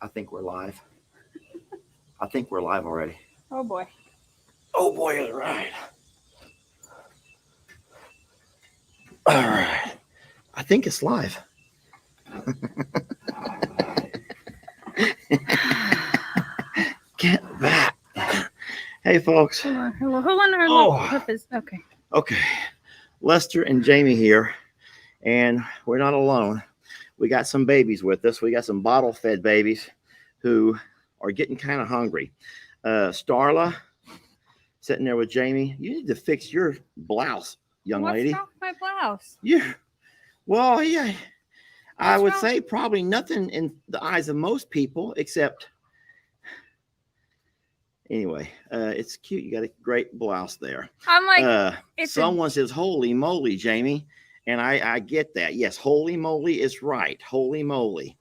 I think we're live. I think we're live already. Oh boy. Oh boy, all right. All right. I think it's live. Get that. Hey, folks. Hold on. Hold on. Oh. Okay. Okay. Lester and Jamie here, and we're not alone. We got some babies with us. We got some bottle fed babies who are getting kind of hungry. Starla, sitting there with Jamie. You need to fix your blouse, young What's lady. wrong with my blouse? Yeah. Well, yeah. I What's would wrong? say probably nothing in the eyes of most people, except anyway, it's cute. You got a great blouse there. I'm like, Someone says, "Holy moly, Jamie," and I get that. Yes, holy moly is right. Holy moly.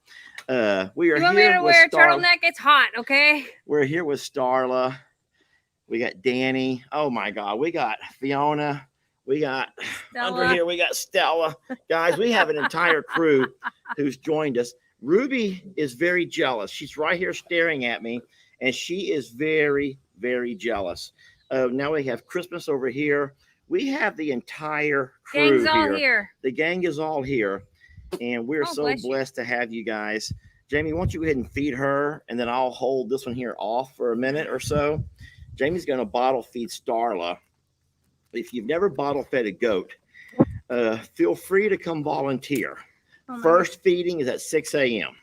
We are you want me here to with wear a Starla. turtleneck? It's hot, okay? We're here with Starla. We got Danny. Oh my God, we got Fiona. We got Stella. under here. We got Stella. Guys, we have an entire crew who's joined us. Ruby is very jealous. She's right here staring at me, and she is very, very jealous. Now we have Christmas over here. We have the entire crew Gang's all here. The gang is all here, and we're so blessed to have you guys. Jamie, why don't you go ahead and feed her, and then I'll hold this one here off for a minute or so. Jamie's going to bottle feed Starla. If you've never bottle fed a goat, feel free to come volunteer. First feeding is at 6 a.m.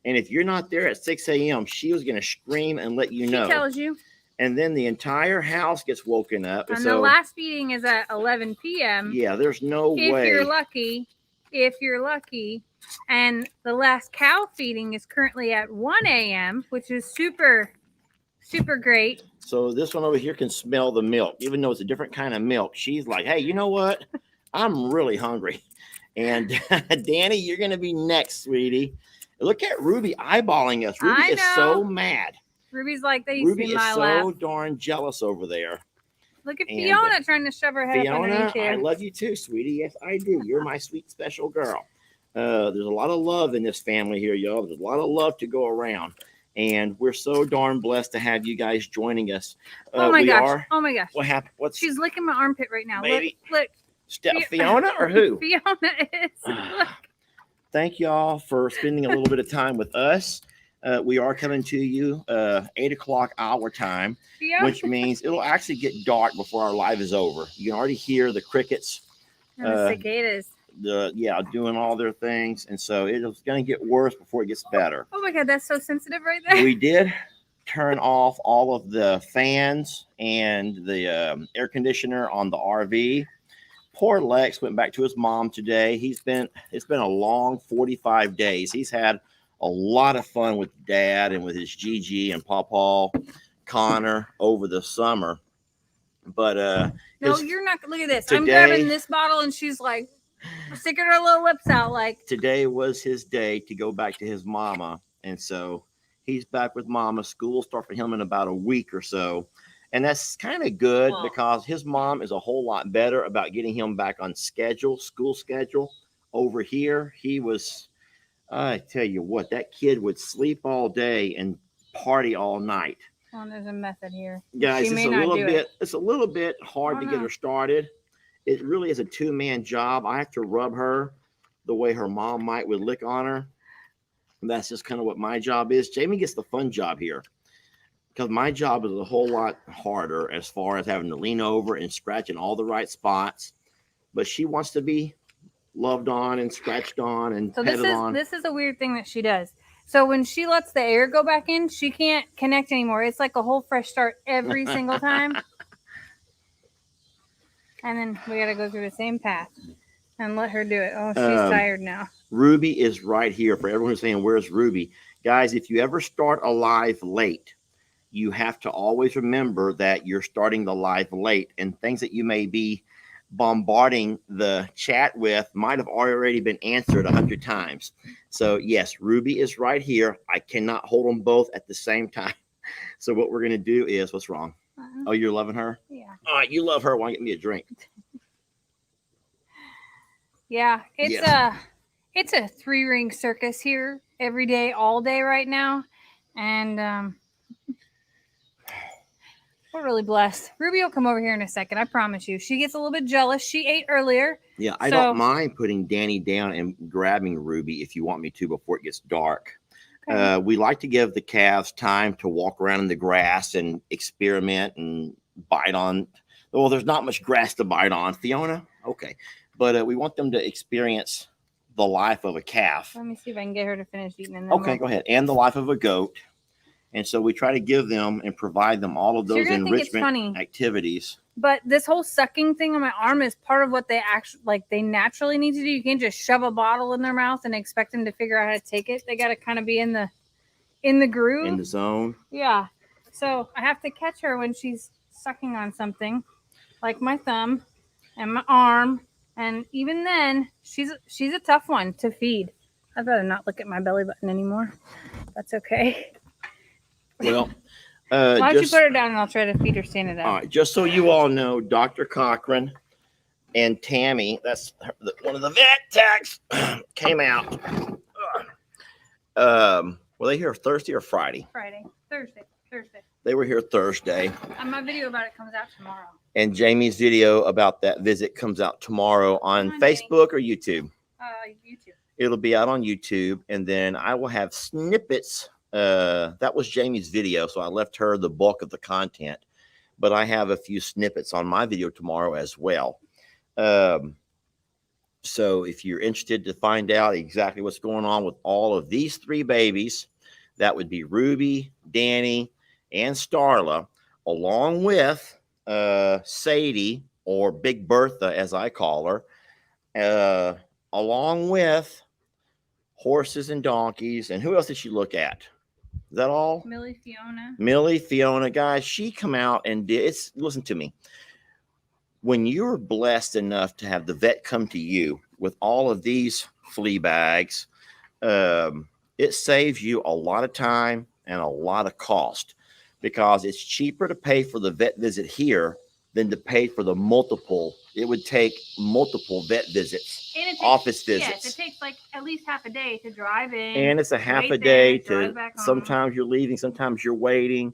And if you're not there at 6 a.m., she was going to scream and let you know. She tells you. And then the entire house gets woken up. And the last feeding is at 11 p.m. Yeah, there's no way. If you're lucky. And the last cow feeding is currently at 1 a.m., which is super, super great. So this one over here can smell the milk, even though it's a different kind of milk. She's like, hey, you know what? I'm really hungry. And Danny, you're going to be next, sweetie. Look at Ruby eyeballing us. Ruby is so mad. Ruby's like, they used to be my lap. Ruby is so darn jealous over there. Look at Fiona trying to shove her head up underneath here. I love you too, sweetie. Yes, I do. You're my sweet, special girl. There's a lot of love in this family here, y'all. There's a lot of love to go around. And we're so darn blessed to have you guys joining us. Oh my gosh. Oh my gosh. What happened? She's licking my armpit right now. Baby. Look. Fiona or who? Fiona is. Look. Thank y'all for spending a little bit of time with us. We are coming to you 8 o'clock our time, which means it'll actually get dark before our live is over. You can already hear the crickets. And the cicadas. Doing all their things. And so it's going to get worse before it gets better. Oh my God, that's so sensitive right there. We did turn off all of the fans and the air conditioner on the RV. Poor Lex went back to his mom today. It's been a long 45 days. He's had a lot of fun with Dad and with his Gigi and Pawpaw, Connor over the summer. But no, you're not. Look at this. I'm grabbing this bottle, and she's like sticking her little lips out. Like today was his day to go back to his mama, and so he's back with mama. School will start for him in about a week or so. And that's kind of good because his mom is a whole lot better about getting him back on schedule, school schedule. Over here, he was, I tell you what, that kid would sleep all day and party all night. Oh, there's a method here. Guys, it's a little bit hard to get her started. It really is a two-man job. I have to rub her the way her mom would lick on her. And that's just kind of what my job is. Jamie gets the fun job here, because my job is a whole lot harder as far as having to lean over and scratch in all the right spots. But she wants to be loved on and scratched on and petted on. This is a weird thing that she does. So when she lets the air go back in, she can't connect anymore. It's like a whole fresh start every single time. And then we got to go through the same path and let her do it. Oh, she's tired now. Ruby is right here. For everyone who's saying, where's Ruby? Guys, if you ever start a live late, you have to always remember that you're starting the live late, and things that you may be bombarding the chat with might have already been answered 100 times. So yes, Ruby is right here. I cannot hold them both at the same time. So what we're going to do is, what's wrong? Oh, you're loving her? Yeah. All right, you love her. Why don't you get me a drink? Yeah, it's a 3-ring circus here every day, all day right now. And we're really blessed. Ruby will come over here in a second. I promise you. She gets a little bit jealous. She ate earlier. Yeah, I So- don't mind putting Danny down and grabbing Ruby if you want me to before it gets dark. Okay. We like to give the calves time to walk around in the grass and experiment and bite on. Well, there's not much grass to bite on, Fiona. Okay, but we want them to experience the life of a calf. Let me see if I can get her to finish eating. And then Okay, go ahead. And the life of a goat. And so we try to give them and provide them all of So you're those gonna think it's funny. enrichment activities. But this whole sucking thing on my arm is part of what they actually they naturally need to do. You can't just shove a bottle in their mouth and expect them to figure out how to take it. They got to kind of be in the groove. In the zone. Yeah. So I have to catch her when she's sucking on something, like my thumb and my arm, and even then, she's a tough one to feed. I'd rather not look at my belly button anymore. That's okay. Well, Why don't you put her down and I'll try to feed her standing up. all right, just so you all know, Dr. Cochran and Tammy, that's one of the vet techs, came out. Were they here Thursday or Friday? Thursday. They were here Thursday. And my video about it comes out tomorrow. And Jamie's video about that visit comes out tomorrow on Come on, Jamie. Facebook or YouTube. YouTube. It'll be out on YouTube, and then I will have snippets. That was Jamie's video, so I left her the bulk of the content, but I have a few snippets on my video tomorrow as well. So if you're interested to find out exactly what's going on with all of these three babies, that would be Ruby, Danny, and Starla, along with Sadie, or Big Bertha, as I call her, along with horses and donkeys. And who else did she look at? Is that all? Millie, Fiona. Millie, Fiona, guys, she come out and did. Listen to me. When you're blessed enough to have the vet come to you with all of these flea bags, it saves you a lot of time and a lot of cost, because it's cheaper to pay for the vet visit here than to pay for the multiple. It would take multiple vet visits, And it takes, office yes, visits. it takes like at least half a day to drive in. And it's a half wait a day there, drive to back home. sometimes you're leaving, sometimes you're waiting.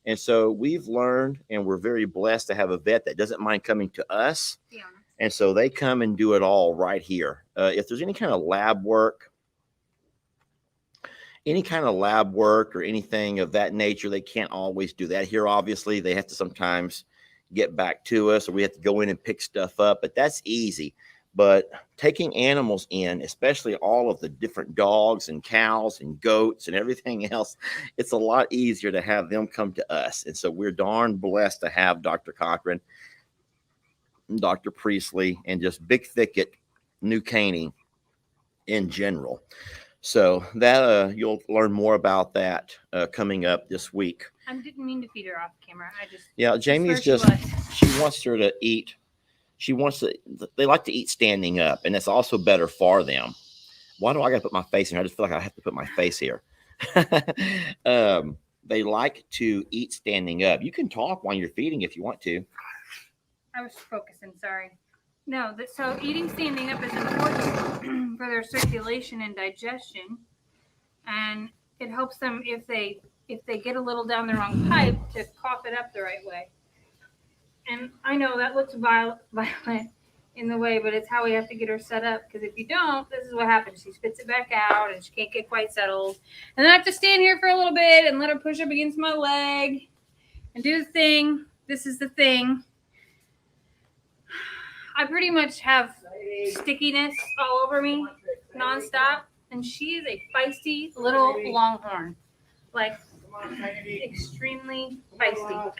And so we've learned, and we're very blessed to have a vet that doesn't mind coming to us. Fiona. And so they come and do it all right here. If there's any kind of lab work or anything of that nature, they can't always do that here. Obviously, they have to sometimes get back to us, or we have to go in and pick stuff up, but that's easy. But taking animals in, especially all of the different dogs and cows and goats and everything else, it's a lot easier to have them come to us. And so we're darn blessed to have Dr. Cochran, Dr. Priestley, and just Big Thicket, New Caney in general. So that you'll learn more about that coming up this week. I didn't mean to feed her off camera. Yeah, Jamie's where she wants her to eat. They like to eat standing up, and it's also better for them. Why do I got to put my face in here? I just feel like I have to put my face here. They like to eat standing up. You can talk while you're feeding if you want to. I was focusing, sorry. No, so eating standing up is important for their circulation and digestion, and it helps them if they get a little down the wrong pipe to cough it up the right way. And I know that looks violent in the way, but it's how we have to get her set up, because if you don't, this is what happens. She spits it back out and she can't get quite settled. And then I have to stand here for a little bit and let her push up against my leg and do the thing. This is the thing. I pretty much have stickiness all over me nonstop, and she is a feisty little longhorn, like extremely feisty.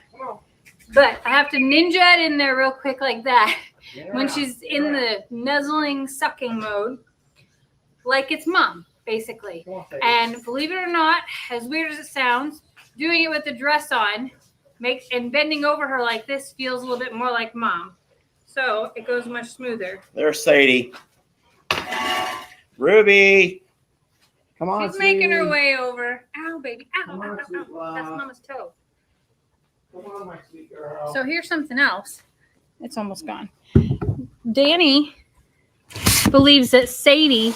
But I have to ninja it in there real quick like that when she's in the nuzzling, sucking mode, like it's mom, basically. And believe it or not, as weird as it sounds, doing it with the dress on and bending over her like this feels a little bit more like mom. So it goes much smoother. There's Sadie. Ruby. Come on, She's making her Sadie. way over. Ow, baby. Ow, Come ow, on, ow, sweet ow. That's love. mama's toe. Come on, my sweet girl. So here's something else. It's almost gone. Danny believes that Sadie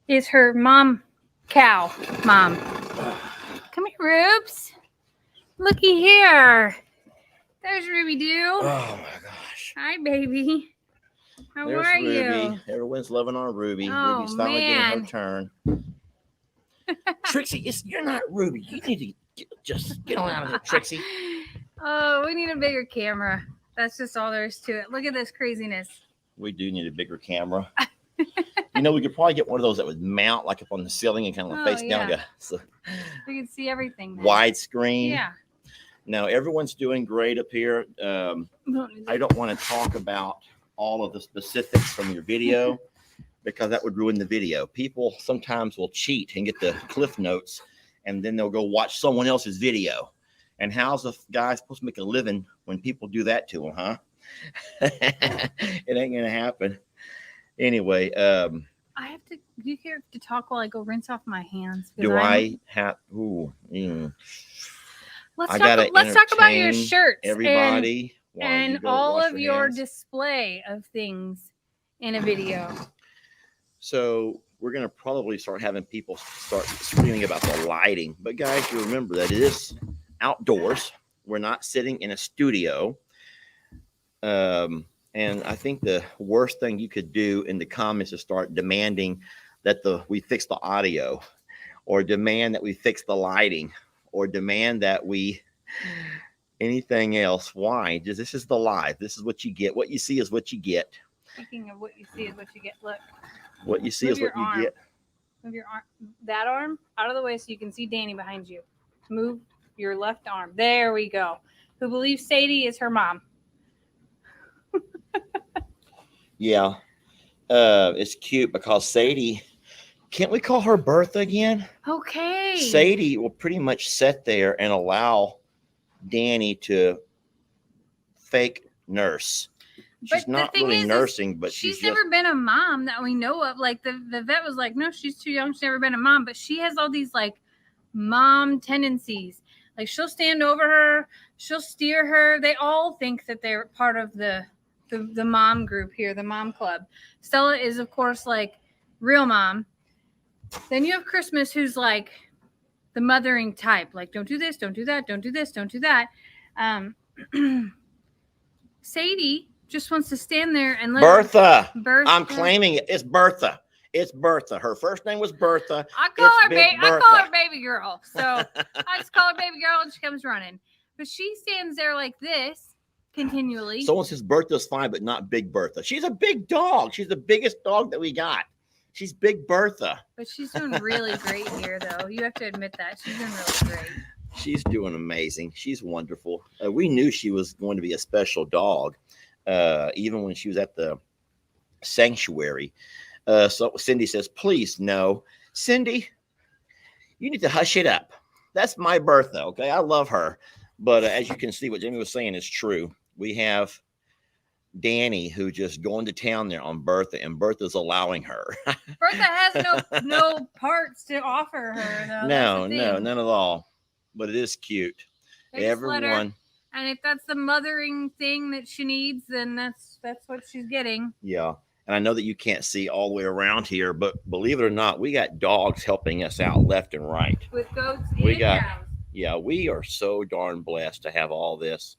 is her cow mom. Come here, Roops. Looky here. There's Ruby Doo. Oh my gosh. Hi, baby. How There's are Ruby. you? Everyone's loving our Ruby. Oh, Ruby's finally getting her man. turn. Trixie, you're not Ruby. You need to just get on out of here, Trixie. Oh, we need a bigger camera. That's just all there is to it. Look at this craziness. We do need a bigger camera. You know, we could probably get one of those that would mount like up on the ceiling and kind of Oh, face down yeah. like a We can see everything. Then. widescreen. Yeah. Now, everyone's doing great up here. I don't want to talk about all of the specifics from your video because that would ruin the video. People sometimes will cheat and get the cliff notes and then they'll go watch someone else's video. And how's a guy supposed to make a living when people do that to him, huh? It ain't gonna happen. Anyway, I have to. You have to talk while I go rinse off my hands. do because I have? Let's I talk. gotta Let's talk about your entertain shirts everybody while you and go all wash of your hands. display of things in a video. So we're gonna probably start having people start screaming about the lighting. But guys, you remember that it is outdoors. We're not sitting in a studio. And I think the worst thing you could do in the comments is start demanding that we fix the audio, or demand that we fix the lighting, or demand that we anything else. Why? This is the live. This is what you get. What you see is what you get. Speaking of what you see is what you get. Look. What you see Move is what your you arm. get. Move your arm. That arm out of the way so you can see Danny behind you. Move your left arm. There we go. Who believes Sadie is her mom? Yeah. It's cute because Sadie, can't we call her Bertha again? Okay. Sadie will pretty much sit there and allow Danny to fake nurse. But She's the not thing really is nursing, but she's she's never just, been a mom that we know of. Like the vet was like, no, she's too young. She's never been a mom. But she has all these like mom tendencies. Like she'll stand over her. She'll steer her. They all think that they're part of the mom group here, the mom club. Stella is, of course, like real mom. Then you have Christmas, who's like the mothering type. Like, don't do this, don't do that, don't do this, don't do that. Sadie just wants to stand there and let Bertha. Bertha. I'm claiming it. It's Bertha. It's Bertha. Her first name was Bertha. I call It's her Big baby. I Bertha. call her baby girl. So I just call her baby girl, and she comes running. But she stands there like this continually. Someone says Bertha's fine, but not Big Bertha. She's a big dog. She's the biggest dog that we got. She's Big Bertha. But she's doing really great here, though. You have to admit that she's doing really great. She's doing amazing. She's wonderful. We knew she was going to be a special dog, even when she was at the sanctuary. So Cindy says, please, no. Cindy, you need to hush it up. That's my Bertha, okay? I love her. But as you can see, what Jamie was saying is true. We have Danny who just going to town there on Bertha, and Bertha's allowing her. Bertha has no parts to offer her, though. No, none at all. But it is cute. They just let her- Everyone. And if that's the mothering thing that she needs, then that's what she's getting. Yeah. And I know that you can't see all the way around here, but believe it or not, we got dogs helping us out left and right. With goats We and got- cows. Yeah, we are so darn blessed to have all this.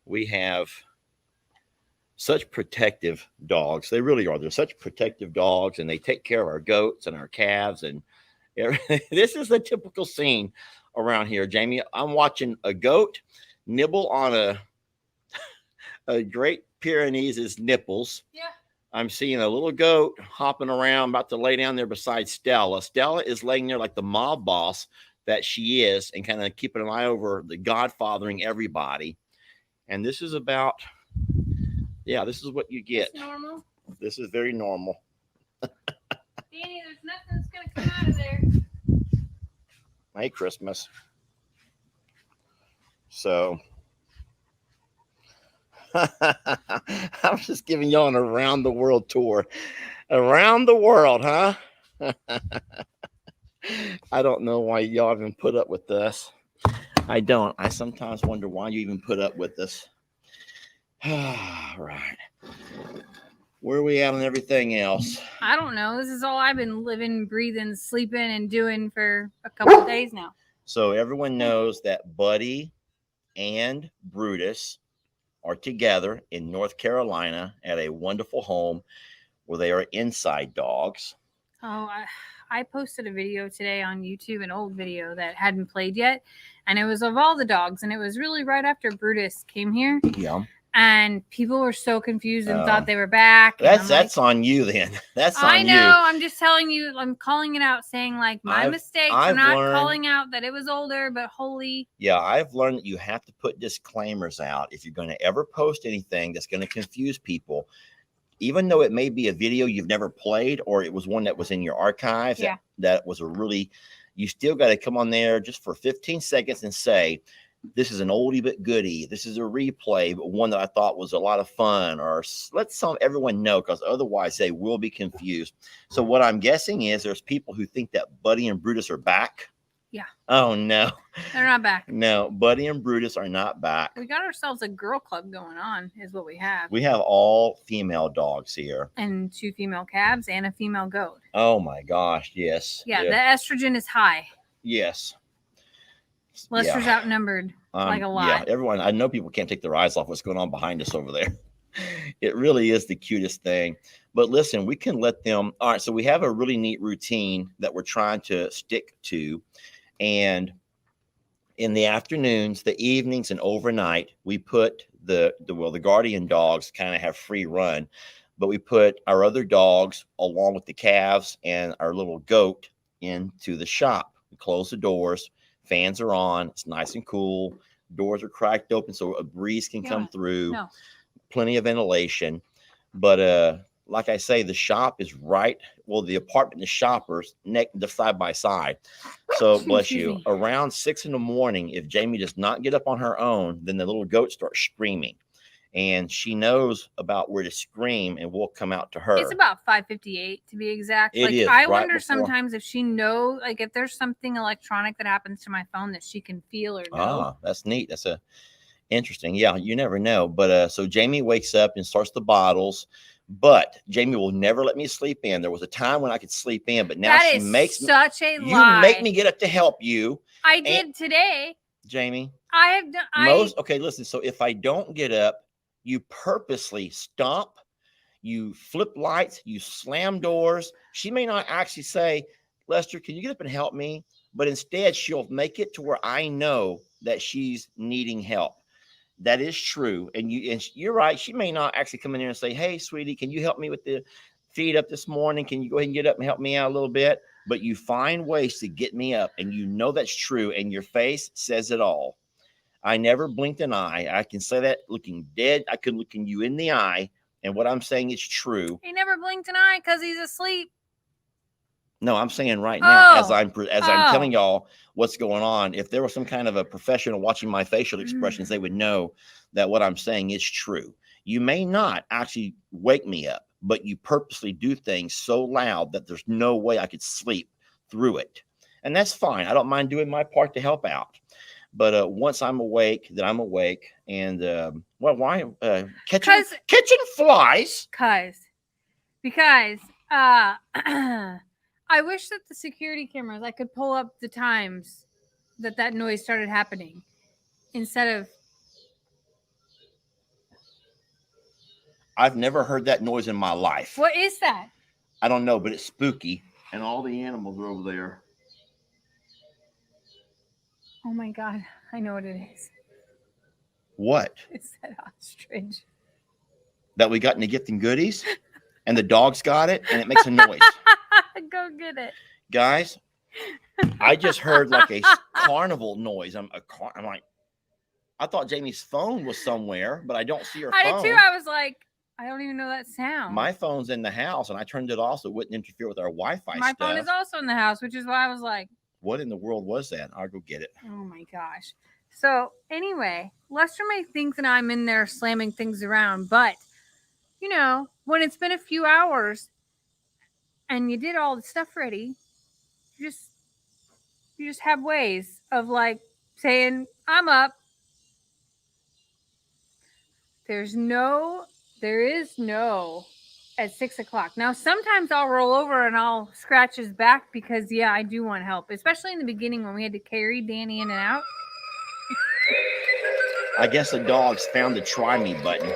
We have such protective dogs. They really are. They're such protective dogs, and they take care of our goats and our calves. And everything. This is a typical scene around here, Jamie. I'm watching a goat nibble on a Great Pyrenees' nipples. Yeah. I'm seeing a little goat hopping around, about to lay down there beside Stella. Stella is laying there like the mob boss that she is, and kind of keeping an eye over the godfathering everybody. And this is about, yeah, this is what you get. It's normal. This is very normal. Danny, there's nothing that's going to come out of there. Merry Christmas. So I'm just giving y'all an around the world tour. Around the world, huh? I don't know why y'all even put up with this. I don't. I sometimes wonder why you even put up with this. All right. Where are we at on everything else? I don't know. This is all I've been living, breathing, sleeping, and doing for a couple of days now. So everyone knows that Buddy and Brutus are together in North Carolina at a wonderful home where they are inside dogs. Oh, I posted a video today on YouTube, an old video that hadn't played yet, and it was of all the dogs, and it was really right after Brutus came here. Yeah. And people were so confused and thought they were back. That's on you then. That's on you. I know. I'm just telling you. I'm calling it out, saying like my mistake. I'm not calling out that it was older, but holy. Yeah, I've learned that you have to put disclaimers out if you're going to ever post anything that's going to confuse people. Even though it may be a video you've never played, or it was one that was in your archives, that was a really, you still got to come on there just for 15 seconds and say, this is an oldie but goodie. This is a replay, but one that I thought was a lot of fun, or let everyone know, because otherwise they will be confused. So what I'm guessing is there's people who think that Buddy and Brutus are back. Yeah. Oh, no. They're not back. No, Buddy and Brutus are not back. We got ourselves a girl club going on is what we have. We have all female dogs here. And 2 female calves and a female goat. Oh, my gosh. Yes. Yeah, the estrogen is high. Yes. Lester's outnumbered like a lot. Yeah, everyone, I know people can't take their eyes off what's going on behind us over there. It really is the cutest thing. But listen, we can let them. All right, so we have a really neat routine that we're trying to stick to. And in the afternoons, the evenings, and overnight, we put the guardian dogs kind of have free run, but we put our other dogs along with the calves and our little goat into the shop. We close the doors, fans are on, it's nice and cool, doors are cracked open so a breeze can come through, plenty of ventilation. But like I say, the shop is the apartment and the shop are side by side. So bless you. Around 6 a.m, if Jamie does not get up on her own, then the little goat starts screaming. And she knows about where to scream, and we'll come out to her. It's about 5:58 to be exact. I wonder sometimes if she knows, like if there's something electronic that happens to my phone that she can feel or know. That's neat. That's interesting. Yeah, you never know. But so Jamie wakes up and starts the bottles. But Jamie will never let me sleep in. There was a time when I could sleep in, but now she makes such a lie. You make me get up to help you. I did today. Jamie. I have done. Okay, listen. So if I don't get up, you purposely stomp, you flip lights, you slam doors. She may not actually say, Lester, can you get up and help me? But instead, she'll make it to where I know that she's needing help. That is true. And you're right. She may not actually come in there and say, hey, sweetie, can you help me with the feed up this morning? Can you go ahead and get up and help me out a little bit? But you find ways to get me up, and you know that's true. And your face says it all. I never blinked an eye. I can say that looking dead. I could look you in the eye. And what I'm saying is true. He never blinked an eye because he's asleep. No, I'm saying right now, as I'm telling y'all what's going on, if there was some kind of a professional watching my facial expressions, they would know that what I'm saying is true. You may not actually wake me up, but you purposely do things so loud that there's no way I could sleep through it. And that's fine. I don't mind doing my part to help out. But once I'm awake, then I'm awake. And why catching flies? Because I wish that the security cameras, I could pull up the times that noise started happening instead of. I've never heard that noise in my life. What is that? I don't know, but it's spooky. And all the animals are over there. Oh my God, I know what it is. What? It's that ostrich. That we got in the gift and goodies? And the dogs got it, and it makes a noise. Go get it. Guys, I just heard like a carnival noise. I'm like, I thought Jamie's phone was somewhere, but I don't see her phone. I did too. I was like, I don't even know that sound. My phone's in the house, and I turned it off so it wouldn't interfere with our Wi-Fi stuff. My phone is also in the house, which is why I was like, what in the world was that? I'll go get it. Oh my gosh. So anyway, Lester may think that I'm in there slamming things around, but you know, when it's been a few hours and you did all the stuff ready, you just have ways of like saying, I'm up. There is no at 6 o'clock. Now, sometimes I'll roll over and I'll scratch his back because, yeah, I do want help, especially in the beginning when we had to carry Danny in and out. I guess the dogs found the try me button.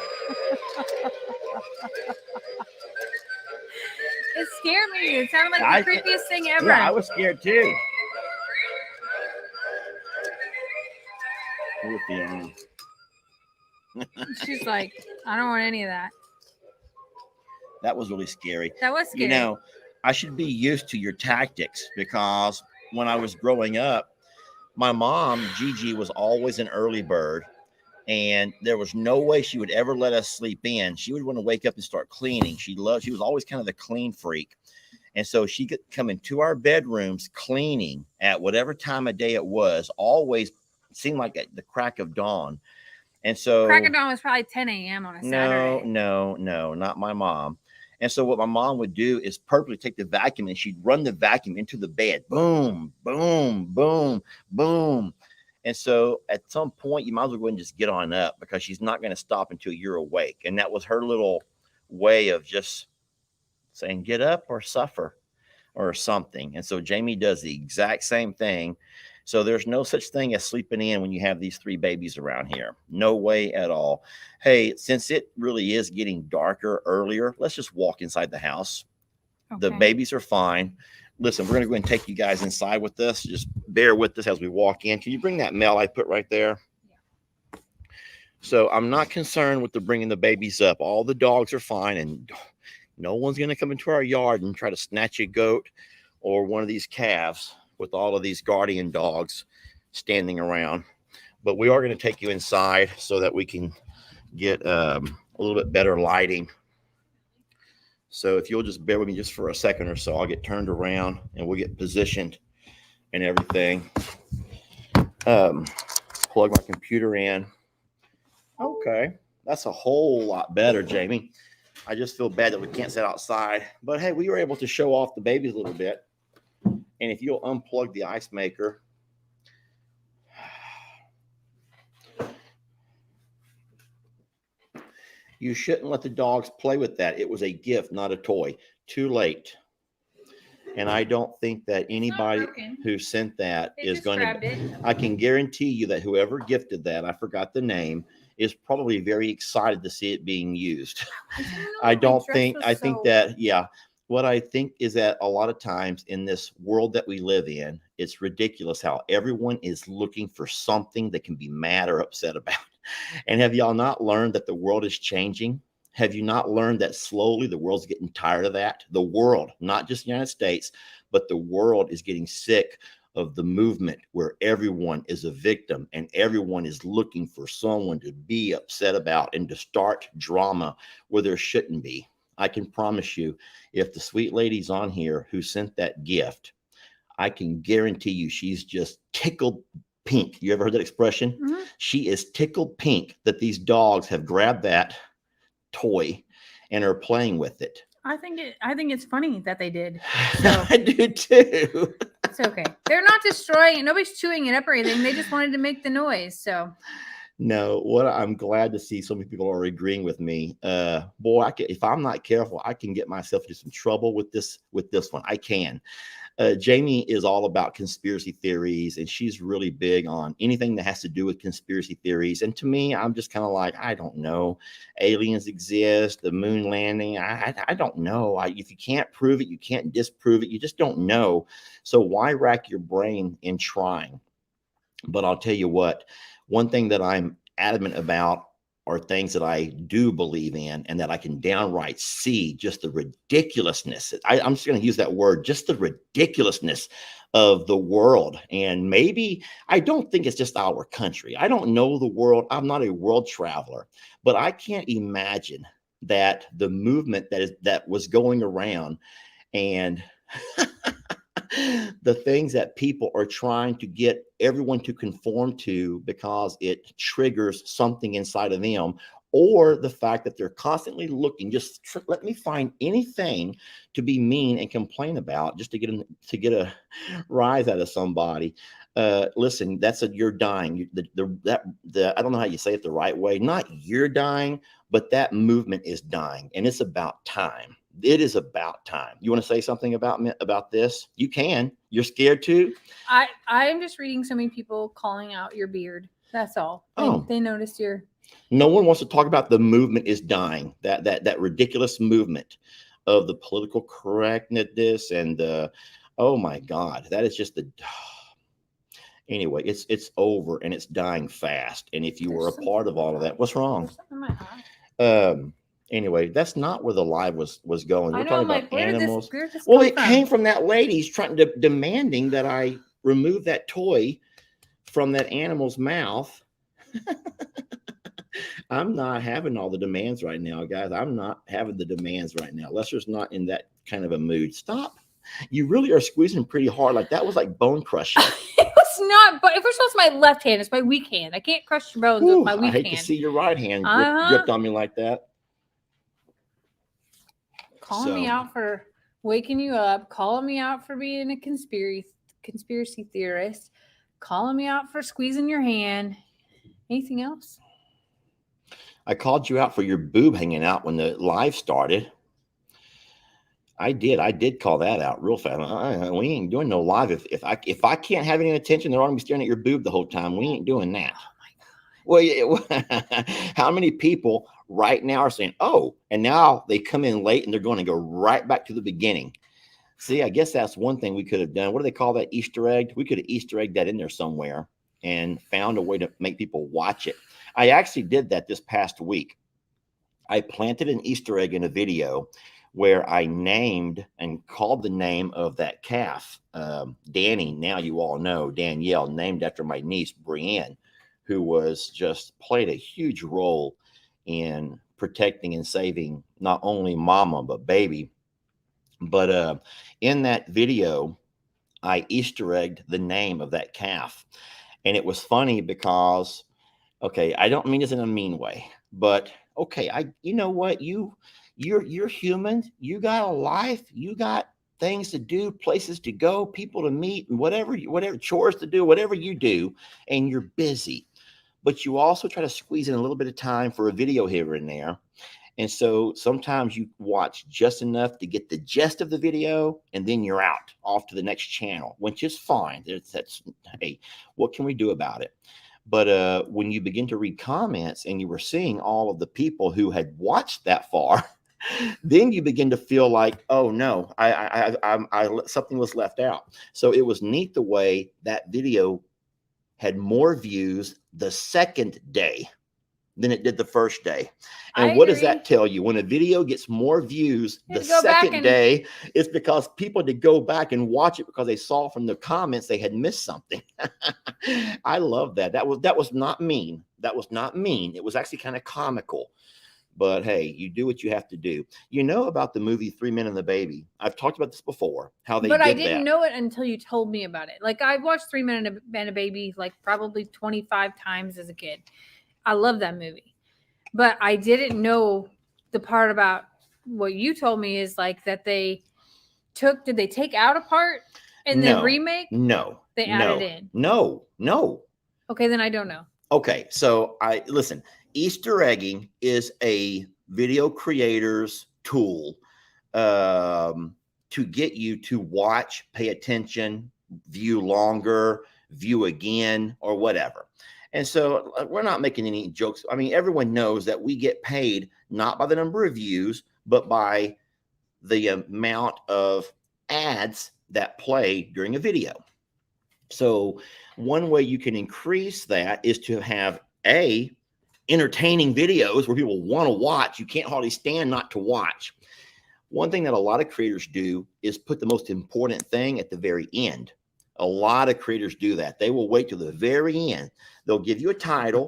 It scared me. It sounded like the creepiest thing ever. Yeah, I was scared too. She's like, I don't want any of that. That was really scary. That was scary. You know, I should be used to your tactics because when I was growing up, my mom, Gigi, was always an early bird. And there was no way she would ever let us sleep in. She would want to wake up and start cleaning. She was always kind of the clean freak. And so she could come into our bedrooms cleaning at whatever time of day it was, always seemed like at the crack of dawn. And so crack of dawn was probably 10 a.m. on a Saturday. No, not my mom. And so what my mom would do is purposely take the vacuum and she'd run the vacuum into the bed. Boom, boom, boom, boom. And so at some point, you might as well go and just get on up because she's not going to stop until you're awake. And that was her little way of just saying, get up or suffer or something. And so Jamie does the exact same thing. So there's no such thing as sleeping in when you have these 3 babies around here. No way at all. Hey, since it really is getting darker earlier, let's just walk inside the house. Okay. The babies are fine. Listen, we're going to go ahead and take you guys inside with us. Just bear with us as we walk in. Can you bring that mail I put right there? Yeah. So I'm not concerned with bringing the babies up. All the dogs are fine, and no one's going to come into our yard and try to snatch a goat or one of these calves with all of these guardian dogs standing around. But we are going to take you inside so that we can get a little bit better lighting. So if you'll just bear with me just for a second or so, I'll get turned around and we'll get positioned and everything. Plug my computer in. Okay, that's a whole lot better, Jamie. I just feel bad that we can't sit outside. But hey, we were able to show off the babies a little bit. And if you'll unplug the ice maker. You shouldn't let the dogs play with that. It was a gift, not a toy. Too late. And I don't think that anybody who sent that is going to. I can guarantee you that whoever gifted that, I forgot the name, is probably very excited to see it being used. I think that, yeah. What I think is that a lot of times in this world that we live in, it's ridiculous how everyone is looking for something they can be mad or upset about. And have y'all not learned that the world is changing? Have you not learned that slowly the world's getting tired of that? The world, not just the United States, but the world is getting sick of the movement where everyone is a victim and everyone is looking for someone to be upset about and to start drama where there shouldn't be. I can promise you, if the sweet lady's on here who sent that gift, I can guarantee you she's just tickled pink. You ever heard that expression? Mm-hmm. She is tickled pink that these dogs have grabbed that toy and are playing with it. I think it's funny that they did. So. I do too. It's okay. They're not destroying it. Nobody's chewing it up or anything. They just wanted to make the noise. So. No, what I'm glad to see so many people are agreeing with me. Boy, if I'm not careful, I can get myself into some trouble with this one. I can. Jamie is all about conspiracy theories, and she's really big on anything that has to do with conspiracy theories. And to me, I'm just kind of like, I don't know. Aliens exist, the moon landing. I don't know. If you can't prove it, you can't disprove it. You just don't know. So why rack your brain in trying? But I'll tell you what. One thing that I'm adamant about are things that I do believe in and that I can downright see just the ridiculousness. I'm just going to use that word, just the ridiculousness of the world. And maybe, I don't think it's just our country. I don't know the world. I'm not a world traveler, but I can't imagine that the movement that was going around and the things that people are trying to get everyone to conform to because it triggers something inside of them, or the fact that they're constantly looking, let me find anything to be mean and complain about just to get a rise out of somebody. Listen, you're dying. I don't know how you say it the right way. Not you're dying, but that movement is dying, and it's about time. It is about time. You want to say something about this? You can. You're scared too? I'm just reading so many people calling out your beard. That's all. They noticed your. No one wants to talk about the movement is dying. That ridiculous movement of the political correctness and oh my God, that is just the. Anyway, it's over and it's dying fast. And if you were a part of all of that, what's wrong? Anyway, that's not where the live was going. We're talking about animals. Well, it came from that lady's demanding that I remove that toy from that animal's mouth. I'm not having all the demands right now, guys. I'm not having the demands right now. Lester's not in that kind of a mood. Stop. You really are squeezing pretty hard. Like that was like bone crushing. It was not, but first of all, it's my left hand. It's my weak hand. I can't crush your bones with my weak hand. I hate to see your right hand gripped on me like that. Calling me out for waking you up, calling me out for being a conspiracy theorist, calling me out for squeezing your hand. Anything else? I called you out for your boob hanging out when the live started. I did call that out real fast. We ain't doing no live. If I can't have any attention, they're going to be staring at your boob the whole time. We ain't doing that. Oh my God. Well, how many people right now are saying, oh, and now they come in late and they're going to go right back to the beginning. See, I guess that's one thing we could have done. What do they call that? Easter egg? We could have Easter egged that in there somewhere and found a way to make people watch it. I actually did that this past week. I planted an Easter egg in a video where I named and called the name of that calf, Danny. Now you all know Danielle, named after my niece, Brienne, who was just played a huge role in protecting and saving not only mama, but baby. But in that video, I Easter egged the name of that calf. And it was funny because, okay, I don't mean this in a mean way, but okay, you know what, you're human. You got a life. You got things to do, places to go, people to meet, and whatever chores to do, whatever you do, and you're busy. But you also try to squeeze in a little bit of time for a video here and there. And so sometimes you watch just enough to get the gist of the video, and then you're out off to the next channel, which is fine. Hey, what can we do about it? But when you begin to read comments and you were seeing all of the people who had watched that far, then you begin to feel like, oh no, I something was left out. So it was neat the way that video had more views the second day than it did the first day. And what does that tell you? When a video gets more views the second day, it's because people had to go back and watch it because they saw from the comments they had missed something. I love that. That was not mean. That was not mean. It was actually kind of comical. But hey, you do what you have to do. You know about the movie 3 Men and the Baby. I've talked about this before, how they did that. But I didn't know it until you told me about it. Like I've watched 3 Men and a Baby like probably 25 times as a kid. I love that movie. But I didn't know the part about what you told me is like that did they take out a part in the remake? No. They added in. No. Okay, then I don't know. Okay, so listen. Easter egging is a video creator's tool to get you to watch, pay attention, view longer, view again, or whatever. And so we're not making any jokes. I mean, everyone knows that we get paid not by the number of views, but by the amount of ads that play during a video. So one way you can increase that is to have entertaining videos where people want to watch. You can't hardly stand not to watch. One thing that a lot of creators do is put the most important thing at the very end. A lot of creators do that. They will wait till the very end. They'll give you a title.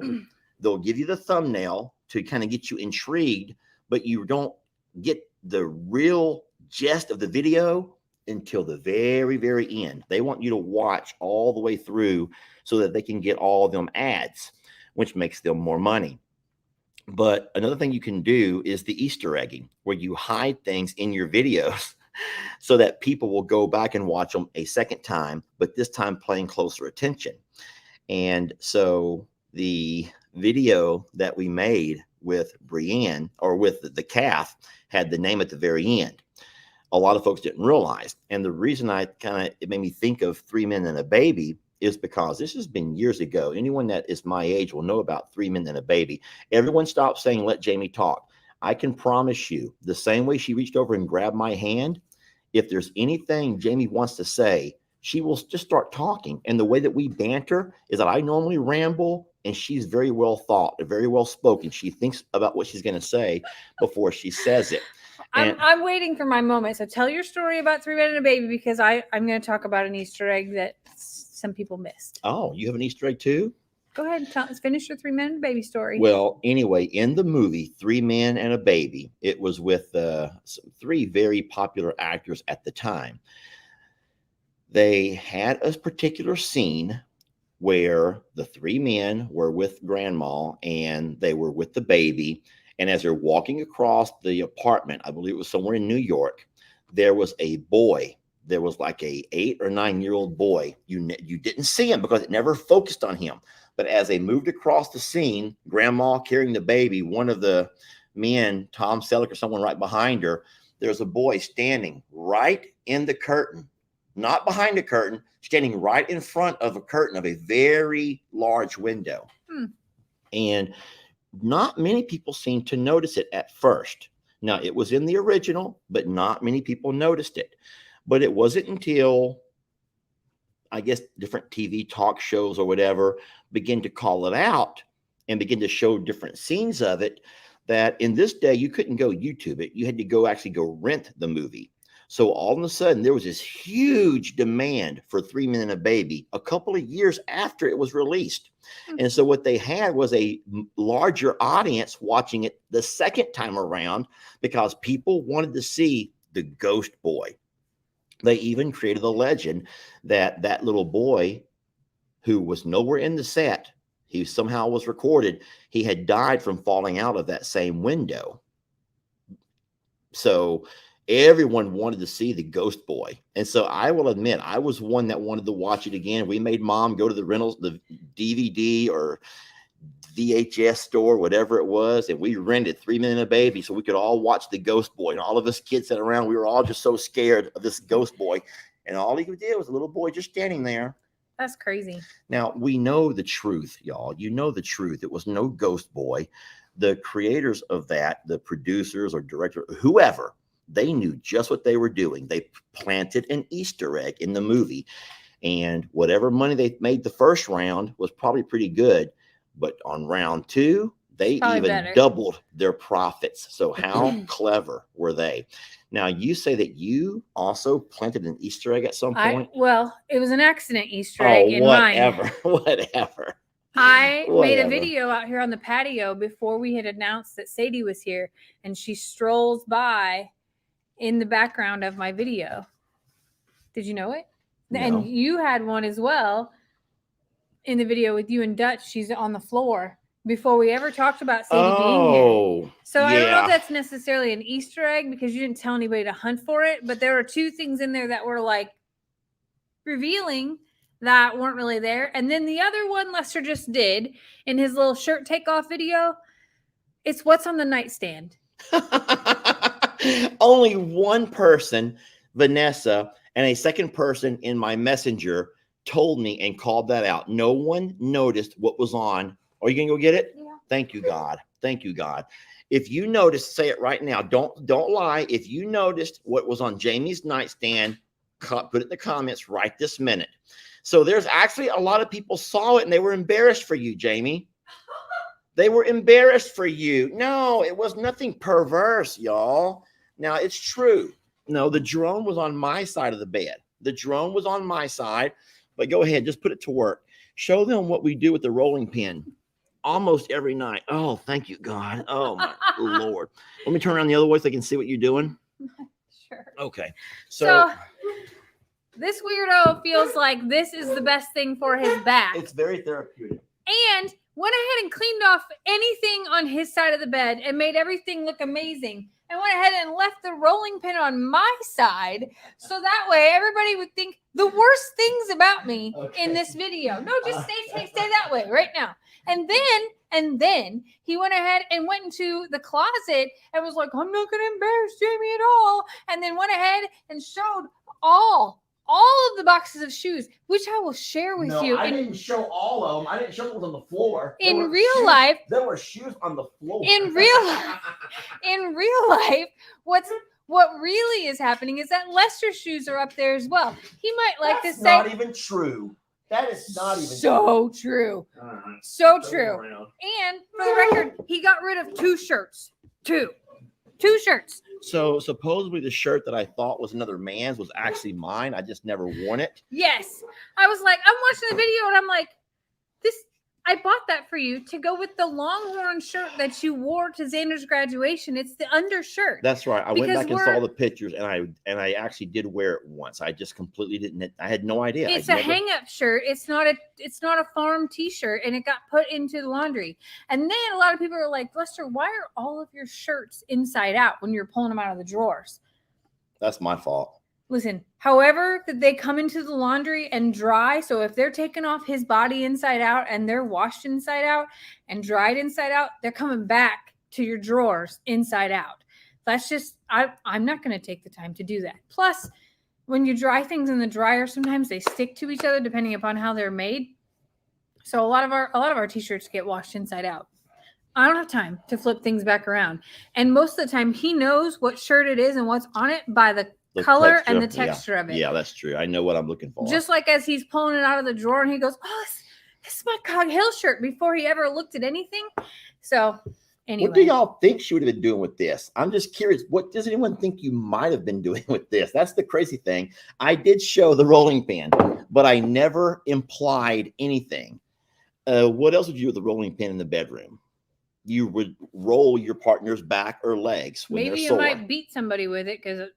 They'll give you the thumbnail to kind of get you intrigued, but you don't get the real gist of the video until the very, very end. They want you to watch all the way through so that they can get all of them ads, which makes them more money. But another thing you can do is the Easter egging, where you hide things in your videos so that people will go back and watch them a second time, but this time paying closer attention. And so the video that we made with Brienne, or with the calf, had the name at the very end. A lot of folks didn't realize. And the reason it made me think of Three Men and a Baby is because this has been years ago. Anyone that is my age will know about Three Men and a Baby. Everyone stopped saying, let Jamie talk. I can promise you, the same way she reached over and grabbed my hand, if there's anything Jamie wants to say, she will just start talking. And the way that we banter is that I normally ramble, and she's very well thought, very well spoken. She thinks about what she's going to say before she says it. I'm waiting for my moment. So tell your story about Three Men and a Baby, because I'm going to talk about an Easter egg that some people missed. Oh, you have an Easter egg too? Go ahead and finish your Three Men and a Baby story. Well, anyway, in the movie Three Men and a Baby, it was with three very popular actors at the time. They had a particular scene where the three men were with grandma and they were with the baby. And as they're walking across the apartment, I believe it was somewhere in New York, there was a boy. There was like a 8 or 9-year-old boy. You didn't see him because it never focused on him. But as they moved across the scene, grandma carrying the baby, one of the men, Tom Selleck or someone right behind her, there's a boy standing right in the curtain, not behind the curtain, standing right in front of a curtain of a very large window. And not many people seemed to notice it at first. Now, it was in the original, but not many people noticed it. But it wasn't until, I guess, different TV talk shows or whatever begin to call it out and begin to show different scenes of it, that in this day, you couldn't go YouTube it. You had to actually go rent the movie. So all of a sudden, there was this huge demand for Three Men and a Baby a couple of years after it was released. And so what they had was a larger audience watching it the second time around because people wanted to see the ghost boy. They even created a legend that that little boy, who was nowhere in the set, he somehow was recorded, he had died from falling out of that same window. So everyone wanted to see the ghost boy. And so I will admit, I was one that wanted to watch it again. We made mom go to the DVD or VHS store, whatever it was, and we rented Three Men and a Baby so we could all watch the ghost boy. And all of us kids sat around. We were all just so scared of this ghost boy. And all he did was a little boy just standing there. That's crazy. Now, we know the truth, y'all. You know the truth. It was no ghost boy. The creators of that, the producers or director, whoever, they knew just what they were doing. They planted an Easter egg in the movie. And whatever money they made the first round was probably pretty good. But on round 2, they even doubled their profits. So how clever were they? Now, you say that you also planted an Easter egg at some point? Well, it was an accident Easter egg in mine. Whatever. I made a video out here on the patio before we had announced that Sadie was here, and she strolls by in the background of my video. Did you know it? No. And you had one as well in the video with you and Dutch. She's on the floor before we ever talked about Sadie being here. So I don't know if that's necessarily an Easter egg because you didn't tell anybody to hunt for it, but there were 2 things in there that were like revealing that weren't really there. And then the other one Lester just did in his little shirt takeoff video, it's what's on the nightstand. Only one person, Vanessa, and a second person in my messenger told me and called that out. No one noticed what was on. Are you going to go get it? Yeah. Thank you, God. Thank you, God. If you noticed, say it right now. Don't lie. If you noticed what was on Jamie's nightstand, put it in the comments right this minute. So there's actually a lot of people saw it and they were embarrassed for you, Jamie. They were embarrassed for you. No, it was nothing perverse, y'all. Now, it's true. No, the drone was on my side of the bed. The drone was on my side. But go ahead, just put it to work. Show them what we do with the rolling pin almost every night. Oh, thank you, God. Oh, my Lord. Let me turn around the other way so they can see what you're doing. Sure. Okay. So this weirdo feels like this is the best thing for his back. It's very therapeutic. And went ahead and cleaned off anything on his side of the bed and made everything look amazing. and went ahead and left the rolling pin on my side. So that way everybody would think the worst things about me in this video. No, just stay that way right now. And then he went ahead and went into the closet and was like, I'm not going to embarrass Jamie at all. And then went ahead and showed all of the boxes of shoes, which I will share with you. I didn't show all of them. I didn't show them on the floor. In real life, there were shoes on the floor. In real life, what really is happening is that Lester's shoes are up there as well. He might like to say, not even true. That is not even so true. So true. And for the record, he got rid of 2 shirts. Two shirts. So supposedly the shirt that I thought was another man's was actually mine. I just never worn it. Yes. I was like, I'm watching the video and I'm like, I bought that for you to go with the Longhorn shirt that you wore to Xander's graduation. It's the undershirt. That's right. I went back and saw the pictures, and I actually did wear it once. I just completely didn't. I had no idea. It's a hang-up shirt. It's not a farm T-shirt, and it got put into the laundry. And then a lot of people are like, Lester, why are all of your shirts inside out when you're pulling them out of the drawers? That's my fault. Listen, however, that they come into the laundry and dry. So if they're taking off his body inside out and they're washed inside out and dried inside out, they're coming back to your drawers inside out. That's just, I'm not going to take the time to do that. Plus, when you dry things in the dryer, sometimes they stick to each other depending upon how they're made. So a lot of our t-shirts get washed inside out. I don't have time to flip things back around. And most of the time he knows what shirt it is and what's on it by the color texture, and the texture of it. Yeah, that's true. I know what I'm looking for. Just like as he's pulling it out of the drawer and he goes, oh, this is my Cog Hill shirt before he ever looked at anything. So anyway. What do y'all think she would have been doing with this? I'm just curious. What does anyone think you might have been doing with this? That's the crazy thing. I did show the rolling pin, but I never implied anything. What else would you do with the rolling pin in the bedroom? You would roll your partner's back or legs when maybe they're sore. You might beat somebody with it because,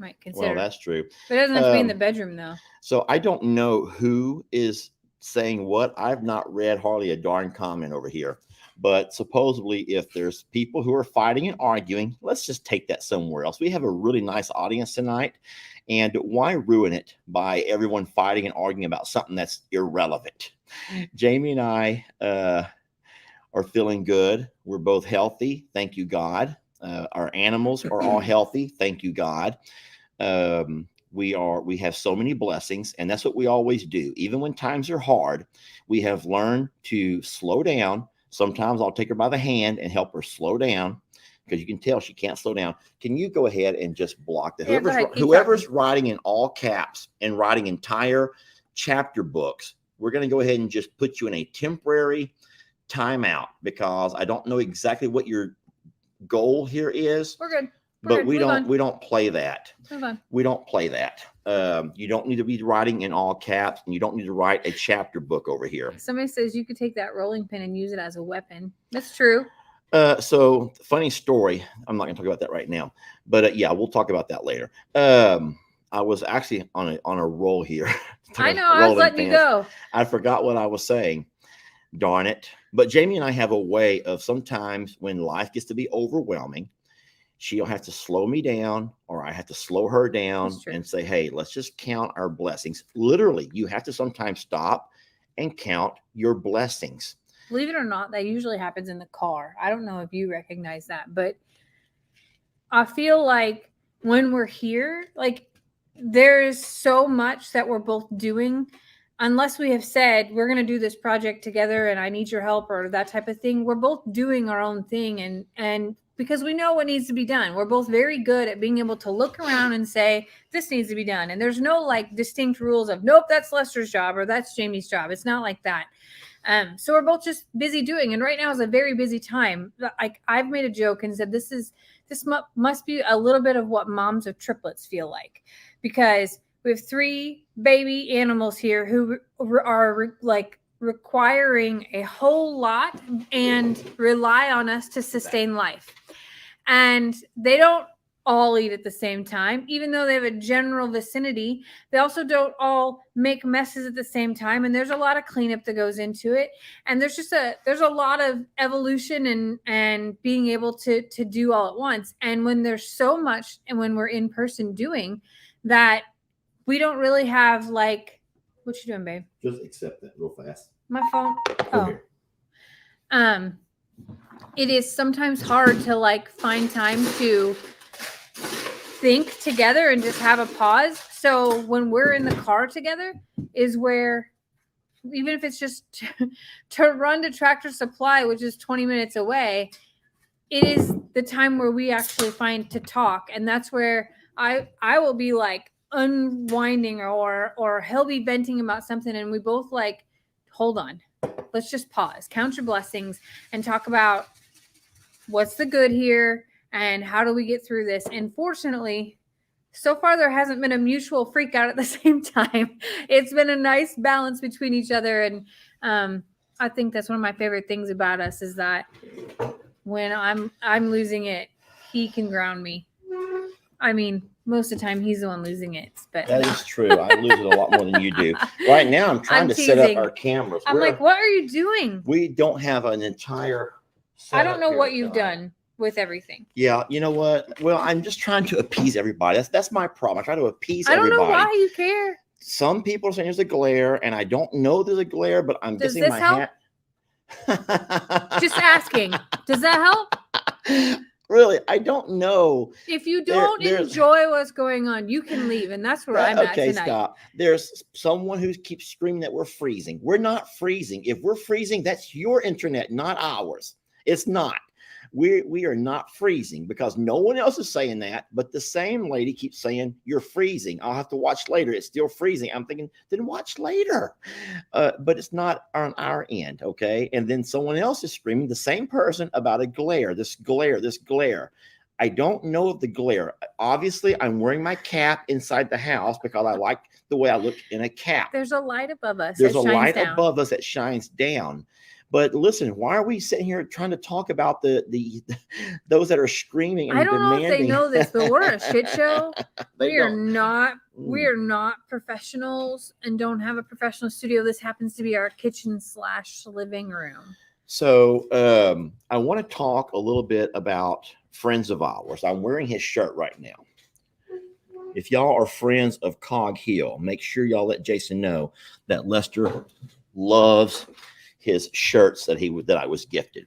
might consider. Well, that's true. But it doesn't have to be in the bedroom, though. So I don't know who is saying what. I've not read hardly a darn comment over here. But supposedly, if there's people who are fighting and arguing, let's just take that somewhere else. We have a really nice audience tonight. And why ruin it by everyone fighting and arguing about something that's irrelevant? Jamie and I are feeling good. We're both healthy. Thank you, God. Our animals are all healthy. Thank you, God. We have so many blessings, and that's what we always do. Even when times are hard, we have learned to slow down. Sometimes I'll take her by the hand and help her slow down because you can tell she can't slow down. Can you go ahead and just block that? Whoever's writing in all caps and writing entire chapter books, we're going to go ahead and just put you in a temporary timeout because I don't know exactly what your goal here is. We're good. But we don't play that. We don't play that. You don't need to be writing in all caps, and you don't need to write a chapter book over here. Somebody says you could take that rolling pin and use it as a weapon. That's true. So funny story. I'm not going to talk about that right now, but yeah, we'll talk about that later. I was actually on a roll here. I know. I was letting you go. I forgot what I was saying. Darn it. But Jamie and I have a way of sometimes when life gets to be overwhelming, she'll have to slow me down or I have to slow her down and say, hey, let's just count our blessings. Literally, you have to sometimes stop and count your blessings. Believe it or not, that usually happens in the car. I don't know if you recognize that, but I feel like when we're here, like there is so much that we're both doing. Unless we have said we're going to do this project together and I need your help or that type of thing, we're both doing our own thing. And because we know what needs to be done, we're both very good at being able to look around and say, this needs to be done. And there's no like distinct rules of, nope, that's Lester's job or that's Jamie's job. It's not like that. So we're both just busy doing. And right now is a very busy time. I've made a joke and said, this must be a little bit of what moms of triplets feel like, because we have 3 baby animals here who are like requiring a whole lot and rely on us to sustain life. And they don't all eat at the same time, even though they have a general vicinity. They also don't all make messes at the same time, and there's a lot of cleanup that goes into it. And there's a lot of evolution and being able to do all at once. And when there's so much, and when we're in person doing that, we don't really have like, what you doing, babe? Just accept that real fast. My phone. Over Oh, it is sometimes hard to like find time to think together and just have a pause. So when we're in the car together is where, even if it's just to run to Tractor Supply, which is 20 minutes away, it is the time where we actually find to talk. And that's where I will be like unwinding, or he'll be venting about something, and we both like, hold on, let's just pause, count your blessings, and talk about what's the good here and how do we get through this. And fortunately, so far there hasn't been a mutual freak out at the same time. It's been a nice balance between each other. And I think that's one of my favorite things about us, is that when I'm losing it, he can ground me. I mean, most of the time he's the one losing it. But that is true. I lose it a lot more than you do. Right now, I'm trying to set up our cameras. I'm like, what are you doing? We don't have an entire. I don't know what you've done with everything. Yeah, you know what? Well, I'm just trying to appease everybody. That's my problem. I try to appease everybody. I don't know why you care. Some people are saying there's a glare, and I don't know there's a glare, but I'm guessing my help? hat. Just asking. Does that help? Really, I don't know. If you don't enjoy what's going on, you can leave, and that's where I'm at tonight. Okay, stop. There's someone who keeps screaming that we're freezing. We're not freezing. If we're freezing, that's your internet, not ours. It's not. We are not freezing, because no one else is saying that, but the same lady keeps saying you're freezing. I'll have to watch later. It's still freezing. I'm thinking, then watch later. But it's not on our end, okay? And then someone else is screaming, the same person, about a glare, this glare. I don't know of the glare. Obviously, I'm wearing my cap inside the house because I like the way I look in a cap. There's a light above us. There's a light above us that shines down. But listen, why are we sitting here trying to talk about the those that are screaming and demanding? I don't know if they know this, but we're a shit show. We are not professionals and don't have a professional studio. This happens to be our kitchen/living room. So I want to talk a little bit about friends of ours. I'm wearing his shirt right now. If y'all are friends of Cog Hill, make sure y'all let Jason know that Lester loves his shirts that I was gifted.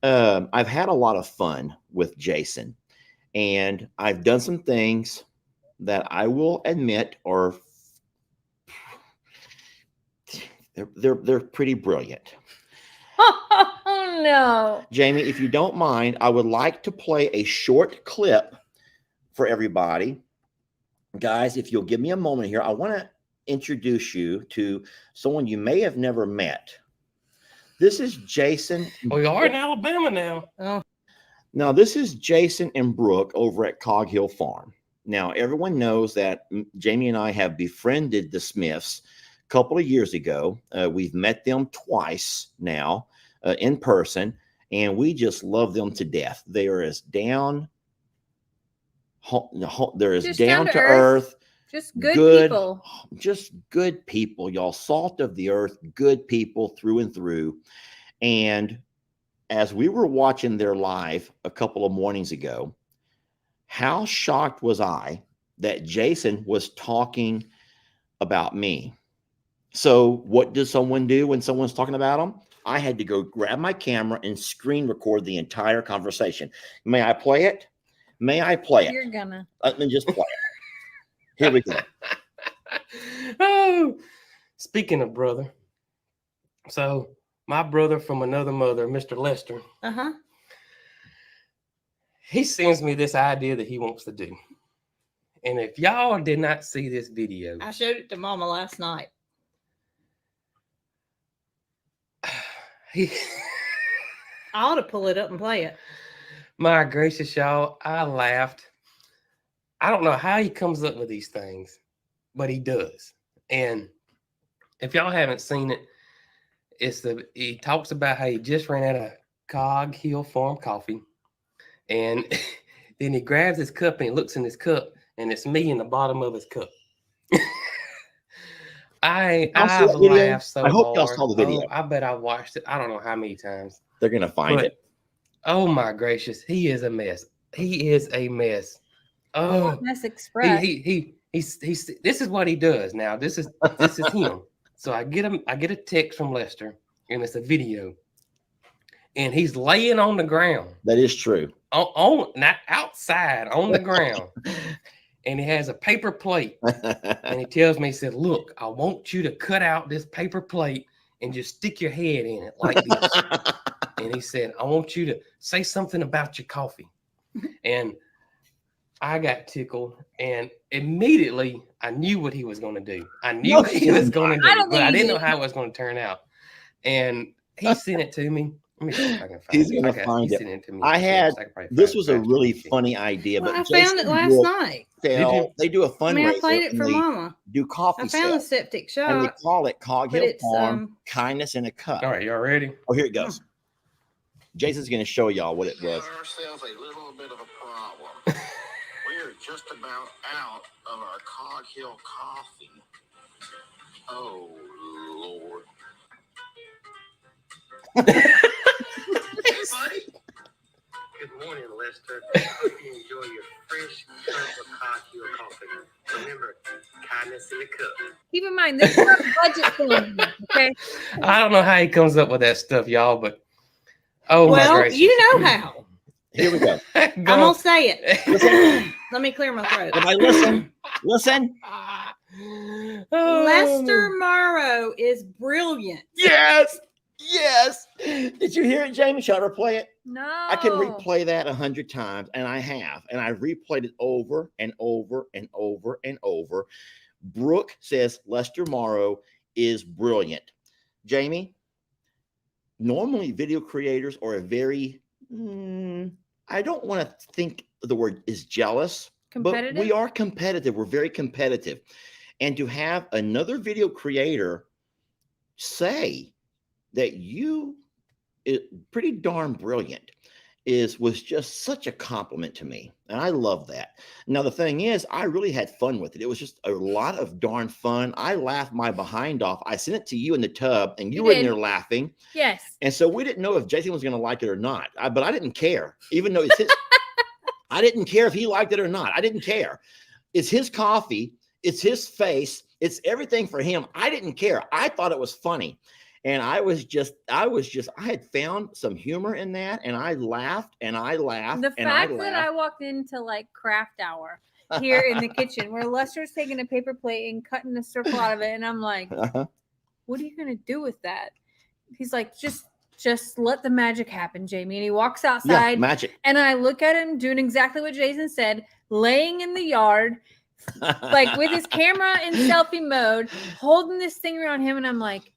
I've had a lot of fun with Jason, and I've done some things that I will admit are they're pretty brilliant. Oh no. Jamie, if you don't mind, I would like to play a short clip for everybody. Guys, if you'll give me a moment here, I want to introduce you to someone you may have never met. This is Jason. We are in Alabama now. Oh. Now, this is Jason and Brooke over at Cog Hill Farm. Now, everyone knows that Jamie and I have befriended the Smiths a couple of years ago. We've met them twice now in person, and we just love them to death. They are as down to earth. Just good people. Just good people, y'all. Salt of the earth, good people through and through. And as we were watching their live a couple of mornings ago, how shocked was I that Jason was talking about me. So what does someone do when someone's talking about them? I had to go grab my camera and screen record the entire conversation. May I play it? May I play it? You're gonna. Let me just play it. Here we go. Oh, speaking of brother, so my brother from another mother, Mr. Lester, he sends me this idea that he wants to do. And if y'all did not see this video, I showed it to Mama last night. I ought to pull it up and play it. My gracious, y'all, I laughed. I don't know how he comes up with these things, but he does. And if y'all haven't seen it, he talks about how he just ran out of Cog Hill Farm coffee, and Then he grabs his cup and he looks in his cup, and it's me in the bottom of his cup. Y'all see I've that video? laughed so I hope y'all hard. saw the video. Oh, I bet I watched it. I don't know how many times. They're gonna find But it. oh my gracious, he is a mess. He is a mess. Oh, That's Express. he's this is what he does now. This is him. So I get a text from Lester, and it's a video, and he's laying on the ground, That is true. on not outside on the ground, and he has a paper plate, and he tells me, he said, "Look, I want you to cut out this paper plate and just stick your head in it like this." And he said, "I want you to say something about your coffee." And I got tickled, and immediately I knew what he was going to do. I knew No, what he was going to do, I don't but I think he didn't know did. how it was going to turn out. And he sent it to me. Let me see if I can find He's it. gonna find he it. sent it to me. I had- I could probably This find was it a faster. really Let me see. funny idea, Well, but I found it Jason last Brooks night. you? They do a I fundraiser. mean, I played it for and they Mama. do coffee I found the sales, septic and they shop, call it Cog but Hill it's Farm Kindness in a Cup. All right, y'all ready? Oh, here it goes. Jason's going to show y'all what it was. Ourselves a little bit of a problem. We're just about out of our Cog Hill coffee. Oh, Lord. Hey, buddy. Good morning, Lester. I hope you enjoy your fresh cup of Cog Hill coffee. Remember, kindness in the cup. Keep in mind, this is not a budget film. Okay. I don't know how he comes up with that stuff, y'all, but oh my well, gracious. you know how. Here we go. I'm gonna say it. Let me clear my throat. Everybody listen. Listen. Lester Morrow is brilliant. Yes. Yes. Did you hear it, Jamie? Shall I replay it? No. I can replay that 100 times, and I have. And I replayed it over and over and over and over. Brooke says Lester Morrow is brilliant. Jamie, normally video creators are a very, I don't want to think the word is jealous, Competitive. but we are competitive. We're very competitive. And to have another video creator say that you is pretty darn brilliant was just such a compliment to me. And I love that. Now, the thing is, I really had fun with it. It was just a lot of darn fun. I laughed my behind off. I sent it to you in the tub, and you You were in did. there laughing. Yes. And so we didn't know if Jason was going to like it or not. But I didn't care, even though it's his. I didn't care if he liked it or not. I didn't care. It's his coffee. It's his face. It's everything for him. I didn't care. I thought it was funny. And I had found some humor in that. And I laughed and I laughed. The and I fact that I laughed. walked into like craft hour here in the kitchen where Lester's taking a paper plate and cutting a circle out of it, and I'm like, Uh-huh. what are you gonna do with that? He's like, just let the magic happen, Jamie. And he walks Yeah, outside, magic. and I look at him doing exactly what Jason said, laying in the yard, like with his camera in selfie mode, holding this thing around him, and I'm like,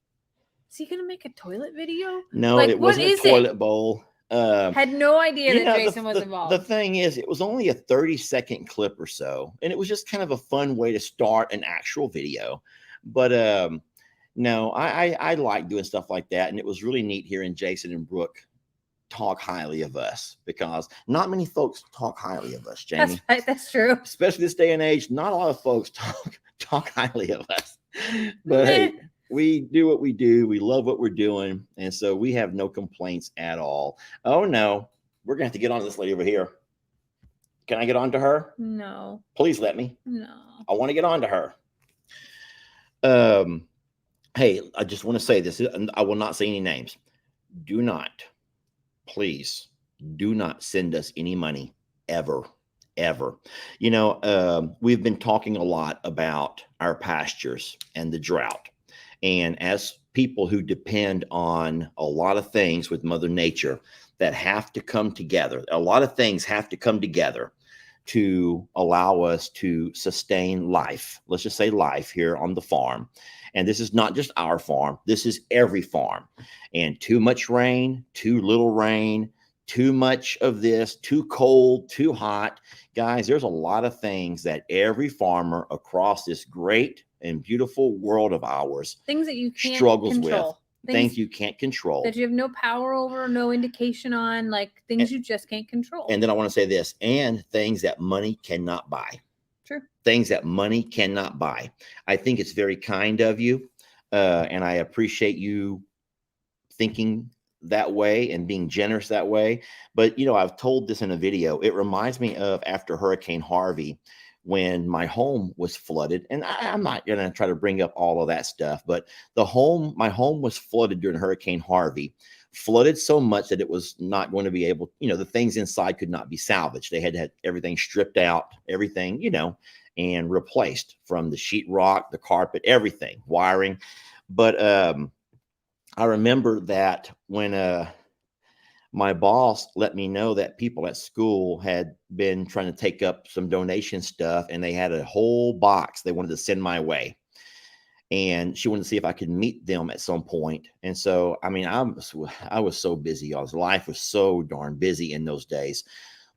is he gonna make a toilet video? No, like, it what wasn't a is it? toilet bowl. Had no idea You that know, Jason was involved. The thing is, it was only a 30-second clip or so, and it was just kind of a fun way to start an actual video. But no, I like doing stuff like that, and it was really neat hearing Jason and Brooke talk highly of us, because not many folks talk highly of us, Jamie. That's right. That's true. Especially this day and age, not a lot of folks talk highly of us. But hey, we do what we do. We love what we're doing. And so we have no complaints at all. Oh, no. We're going to have to get on to this lady over here. Can I get on to her? No, Please let me. no. I want to get on to her. Hey, I just want to say this. I will not say any names. Do not, please, do not send us any money ever. Ever. You know, we've been talking a lot about our pastures and the drought. And as people who depend on a lot of things with Mother Nature that have to come together, a lot of things have to come together to allow us to sustain life. Let's just say life here on the farm. And this is not just our farm. This is every farm. And too much rain, too little rain, too much of this, too cold, too hot. Guys, there's a lot of things that every farmer across this great and beautiful world of ours Things that you can't struggles control. with. things you can't control. that you have no power over, no indication on, like things you just can't control. And then I want to say this, and things that money cannot buy. True. Things that money cannot buy. I think it's very kind of you. And I appreciate you thinking that way and being generous that way. But, you know, I've told this in a video. It reminds me of after Hurricane Harvey, when my home was flooded. And I'm not going to try to bring up all of that stuff, but my home was flooded during Hurricane Harvey, flooded so much that it was not going to be able, you know, the things inside could not be salvaged. They had to have everything stripped out, everything, you know, and replaced, from the sheetrock, the carpet, everything, wiring. But I remember that when my boss let me know that people at school had been trying to take up some donation stuff, and they had a whole box they wanted to send my way. And she wanted to see if I could meet them at some point. And so, I mean, I was so busy. Y'all. Life was so darn busy in those days.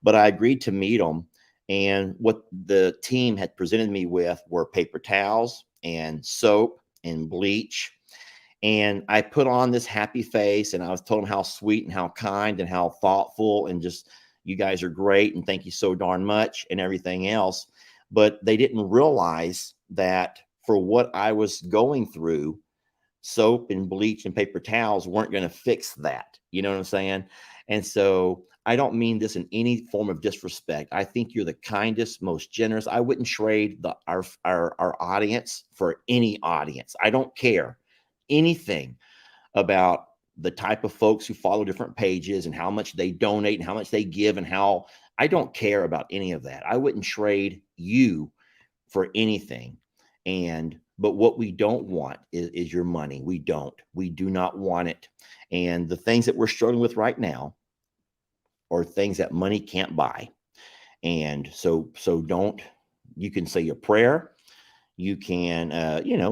But I agreed to meet them. And what the team had presented me with were paper towels and soap and bleach. And I put on this happy face, and I was told them how sweet and how kind and how thoughtful, and just, you guys are great, and thank you so darn much, and everything else. But they didn't realize that for what I was going through, soap and bleach and paper towels weren't going to fix that. You know what I'm saying? And so I don't mean this in any form of disrespect. I think you're the kindest, most generous. I wouldn't trade our audience for any audience. I don't care anything about the type of folks who follow different pages and how much they donate and how much they give, and how I don't care about any of that. I wouldn't trade you for anything. But what we don't want is your money. We do not want it. And the things that we're struggling with right now are things that money can't buy. And so you can say your prayer. You can,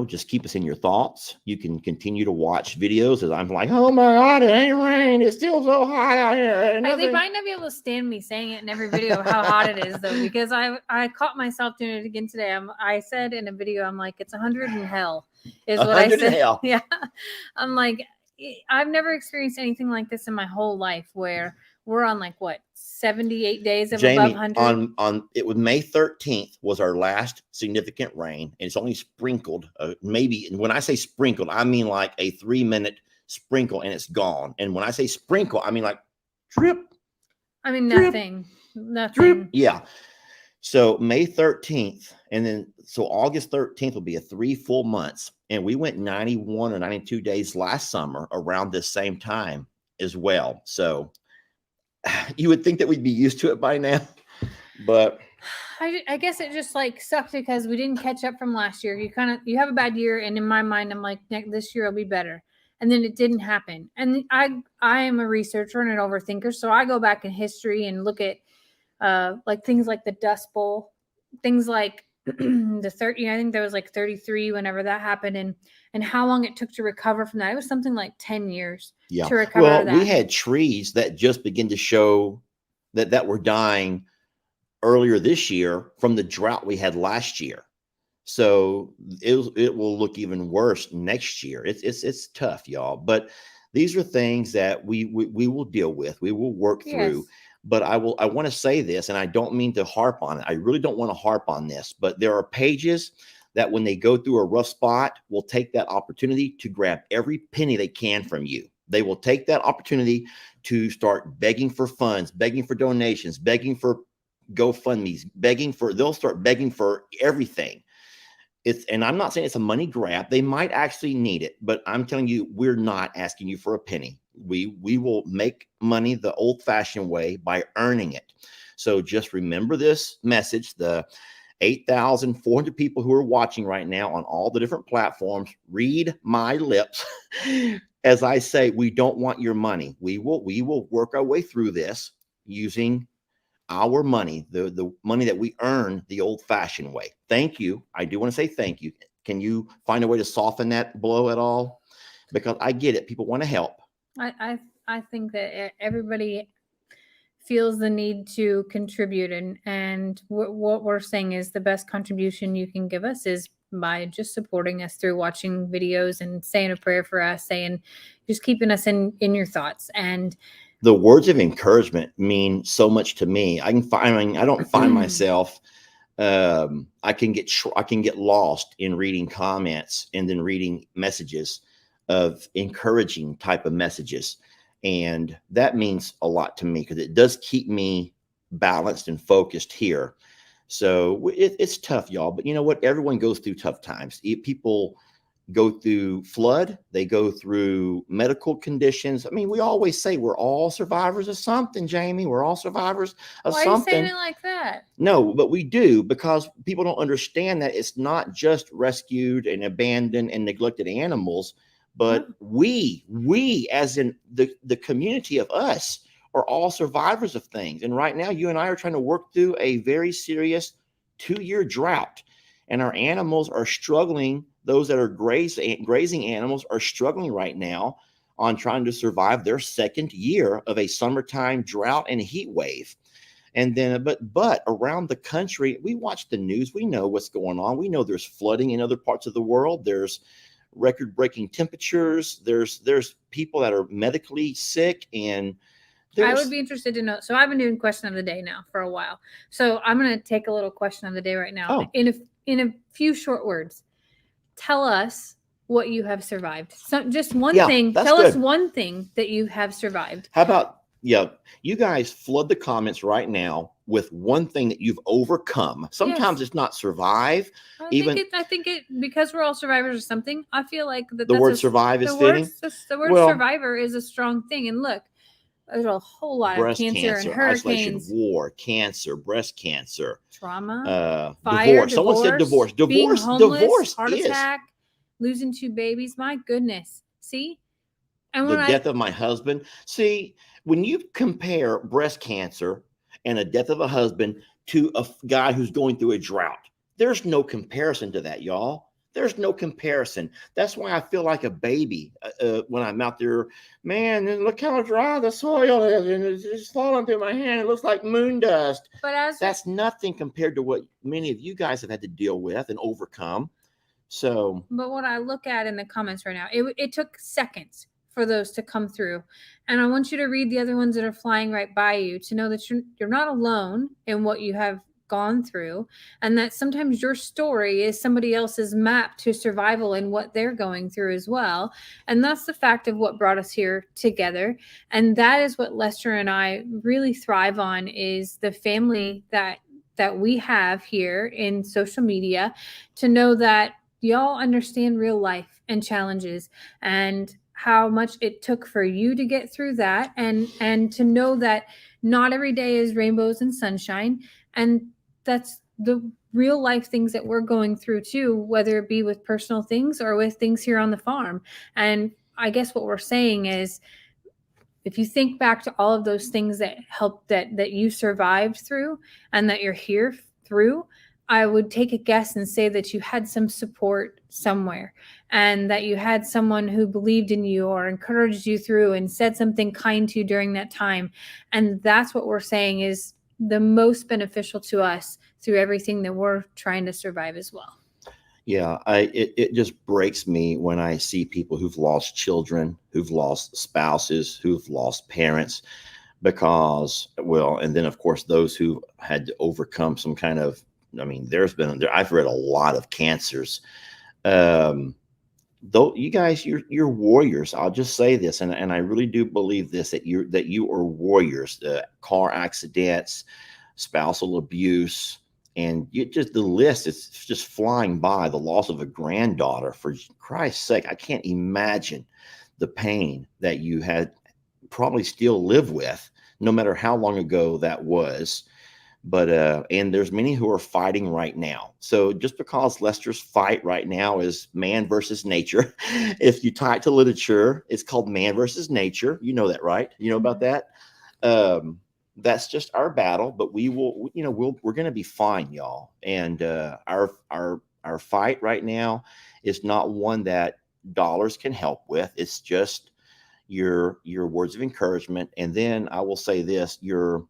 just keep us in your thoughts. You can continue to watch videos as I'm like, oh my God, it ain't rain. It's still so hot out here. They might not be able to stand me saying it in every video how hot it is, though, because I caught myself doing it again today. I said in a video, I'm like, it's 100 in hell, is what I 100 in said. hell. Yeah. I'm like, I've never experienced anything like this in my whole life, where we're on 78 days of Jamie, above 100. on it was May 13th was our last significant rain, and it's only sprinkled. Maybe, and when I say sprinkled, I mean like a 3-minute sprinkle, and it's gone. And when I say sprinkle, I mean like drip. I mean, drip, nothing. Drip. Yeah. So May 13th, and then so August 13th will be 3 full months. And we went 91 or 92 days last summer around this same time as well. So you would think that we'd be used to it by now, but I guess it just sucked because we didn't catch up from last year. You have a bad year, and in my mind, I'm like, this year will be better, and then it didn't happen. And I am a researcher and an overthinker, so I go back in history and look at things like the Dust Bowl, things like the 30. I think there was 33 whenever that happened, and how long it took to recover from that. It was something like 10 years. Yeah. To recover well, that. We had trees that just begin to show that were dying earlier this year from the drought we had last year. So it will look even worse next year. It's tough, y'all. But these are things that we will deal with. We will work through. But I want to say this, and I don't mean to harp on it. I really don't want to harp on this, but there are pages that when they go through a rough spot, will take that opportunity to grab every penny they can from you. They will take that opportunity to start begging for funds, begging for donations, begging for GoFundMe's, they'll start begging for everything. And I'm not saying it's a money grab. They might actually need it, but I'm telling you, we're not asking you for a penny. We will make money the old-fashioned way by earning it. So just remember this message, the 8,400 people who are watching right now on all the different platforms, read my lips. As I say, we don't want your money. We will work our way through this using our money, the money that we earn the old-fashioned way. Thank you. I do want to say thank you. Can you find a way to soften that blow at all? Because I get it. People want to help. I think that everybody feels the need to contribute, and what we're saying is the best contribution you can give us is by just supporting us through watching videos and saying a prayer for us, saying just keeping us in your thoughts. And The words of encouragement mean so much to me. I mean, I don't find myself, I can get lost in reading comments and then reading messages of encouraging type of messages. And that means a lot to me because it does keep me balanced and focused here. So it's tough, y'all. But you know what? Everyone goes through tough times. People go through flood. They go through medical conditions. I mean, we always say we're all survivors of something, Jamie. We're all survivors of why something. are you saying it like that? No, but we do, because people don't understand that it's not just rescued and abandoned and neglected animals, but we as in the community of us are all survivors of things. And right now, you and I are trying to work through a very serious 2-year drought, and our animals are struggling. Those that are grazing animals are struggling right now on trying to survive their second year of a summertime drought and heat wave. And then, but around the country, we watch the news. We know what's going on. We know there's flooding in other parts of the world. There's record-breaking temperatures. There's people that are medically sick, and I would be interested to know. So I've been doing question of the day now for a while. So I'm going to take a little question of the day right now. Oh. In a few short words, tell us what you have survived. So just one Yeah, thing. that's Tell us good. one thing that you have survived. How about, you guys flood the comments right now with one thing that you've overcome. Sometimes Yes. it's not survive. I Even think it because we're all survivors of something. I feel like the that's word survive is the fitting. the word Well, survivor is a strong thing. And look, there's a whole lot of breast cancer and isolation, hurricanes, war, cancer, breast cancer, trauma, fire, divorce. Someone said divorce. being Divorce, homeless, divorce heart is attack, losing 2 babies. My goodness. See? And the when death of my husband. See, when you compare breast cancer and a death of a husband to a guy who's going through a drought, there's no comparison to that, y'all. There's no comparison. That's why I feel like a baby when I'm out there. Man, look how dry the soil is, and it's just falling through my hand. It looks like moon dust. That's nothing compared to what many of you guys have had to deal with and overcome. So, but what I look at in the comments right now, it took seconds for those to come through, and I want you to read the other ones that are flying right by you to know that you're not alone in what you have gone through, and that sometimes your story is somebody else's map to survival and what they're going through as well. And that's the fact of what brought us here together, and that is what Lester and I really thrive on, is the family that we have here in social media, to know that y'all understand real life and challenges and how much it took for you to get through that, and to know that not every day is rainbows and sunshine, and that's the real life things that we're going through too, whether it be with personal things or with things here on the farm. And I guess what we're saying is, if you think back to all of those things that helped, that you survived through and that you're here through, I would take a guess and say that you had some support somewhere, and that you had someone who believed in you or encouraged you through and said something kind to you during that time. And that's what we're saying is the most beneficial to us through everything that we're trying to survive as well. yeah, it just breaks me when I see people who've lost children, who've lost spouses, who've lost parents, because, well, and then of course those who had to overcome some kind of, I mean, I've read a lot of cancers. Though you guys, you're warriors. I'll just say this, and I really do believe this, that you are warriors. Car accidents, spousal abuse, and the list is just flying by. The loss of a granddaughter, for Christ's sake, I can't imagine the pain that you had probably still live with, no matter how long ago that was. But and there's many who are fighting right now. So just because Lester's fight right now is man versus nature, if you tie it to literature, it's called Man versus Nature. You know that, right? You know about that? That's just our battle, but we're going to be fine, y'all. And our fight right now is not one that dollars can help with. It's just your words of encouragement. And then I will say this, your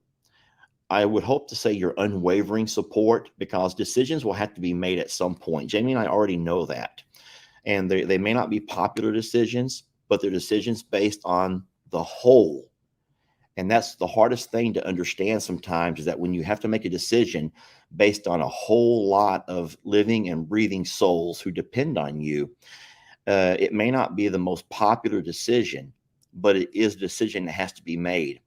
I would hope to say your unwavering support, because decisions will have to be made at some point. Jamie and I already know that. And they may not be popular decisions, but they're decisions based on the whole. And that's the hardest thing to understand sometimes, is that when you have to make a decision based on a whole lot of living and breathing souls who depend on you, it may not be the most popular decision, but it is a decision that has to be made.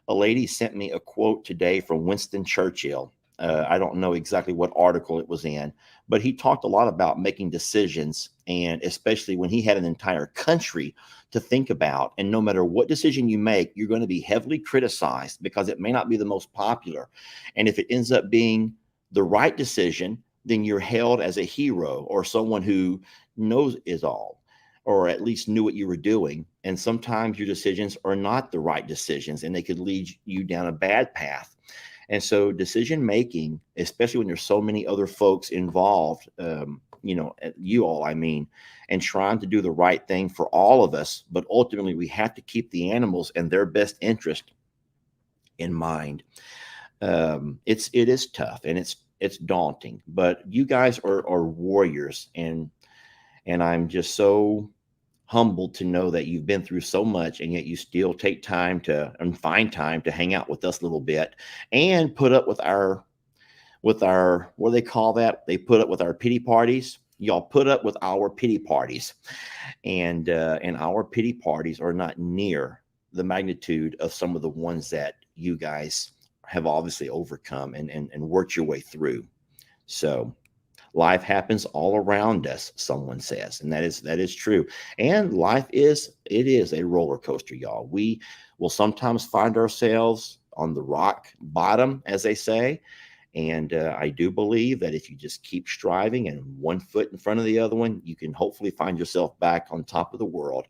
A lady sent me a quote today from Winston Churchill. I don't know exactly what article it was in, but he talked a lot about making decisions, and especially when he had an entire country to think about. And no matter what decision you make, you're going to be heavily criticized because it may not be the most popular. And if it ends up being the right decision, then you're held as a hero or someone who knows it all, or at least knew what you were doing. And sometimes your decisions are not the right decisions, and they could lead you down a bad path. And so decision making, especially when there's so many other folks involved, you all, I mean, and trying to do the right thing for all of us, but ultimately we have to keep the animals and their best interest in mind. It is tough, and it's daunting, but you guys are warriors, and I'm just so humbled to know that you've been through so much, and yet you still take time and find time to hang out with us a little bit and put up with our, what do they call that? They put up with our pity parties. Y'all put up with our pity parties, and our pity parties are not near the magnitude of some of the ones that you guys have obviously overcome and worked your way through. So life happens all around us, someone says, and that is true. And life is a roller coaster, y'all. We will sometimes find ourselves on the rock bottom, as they say. And I do believe that if you just keep striving and one foot in front of the other one, you can hopefully find yourself back on top of the world.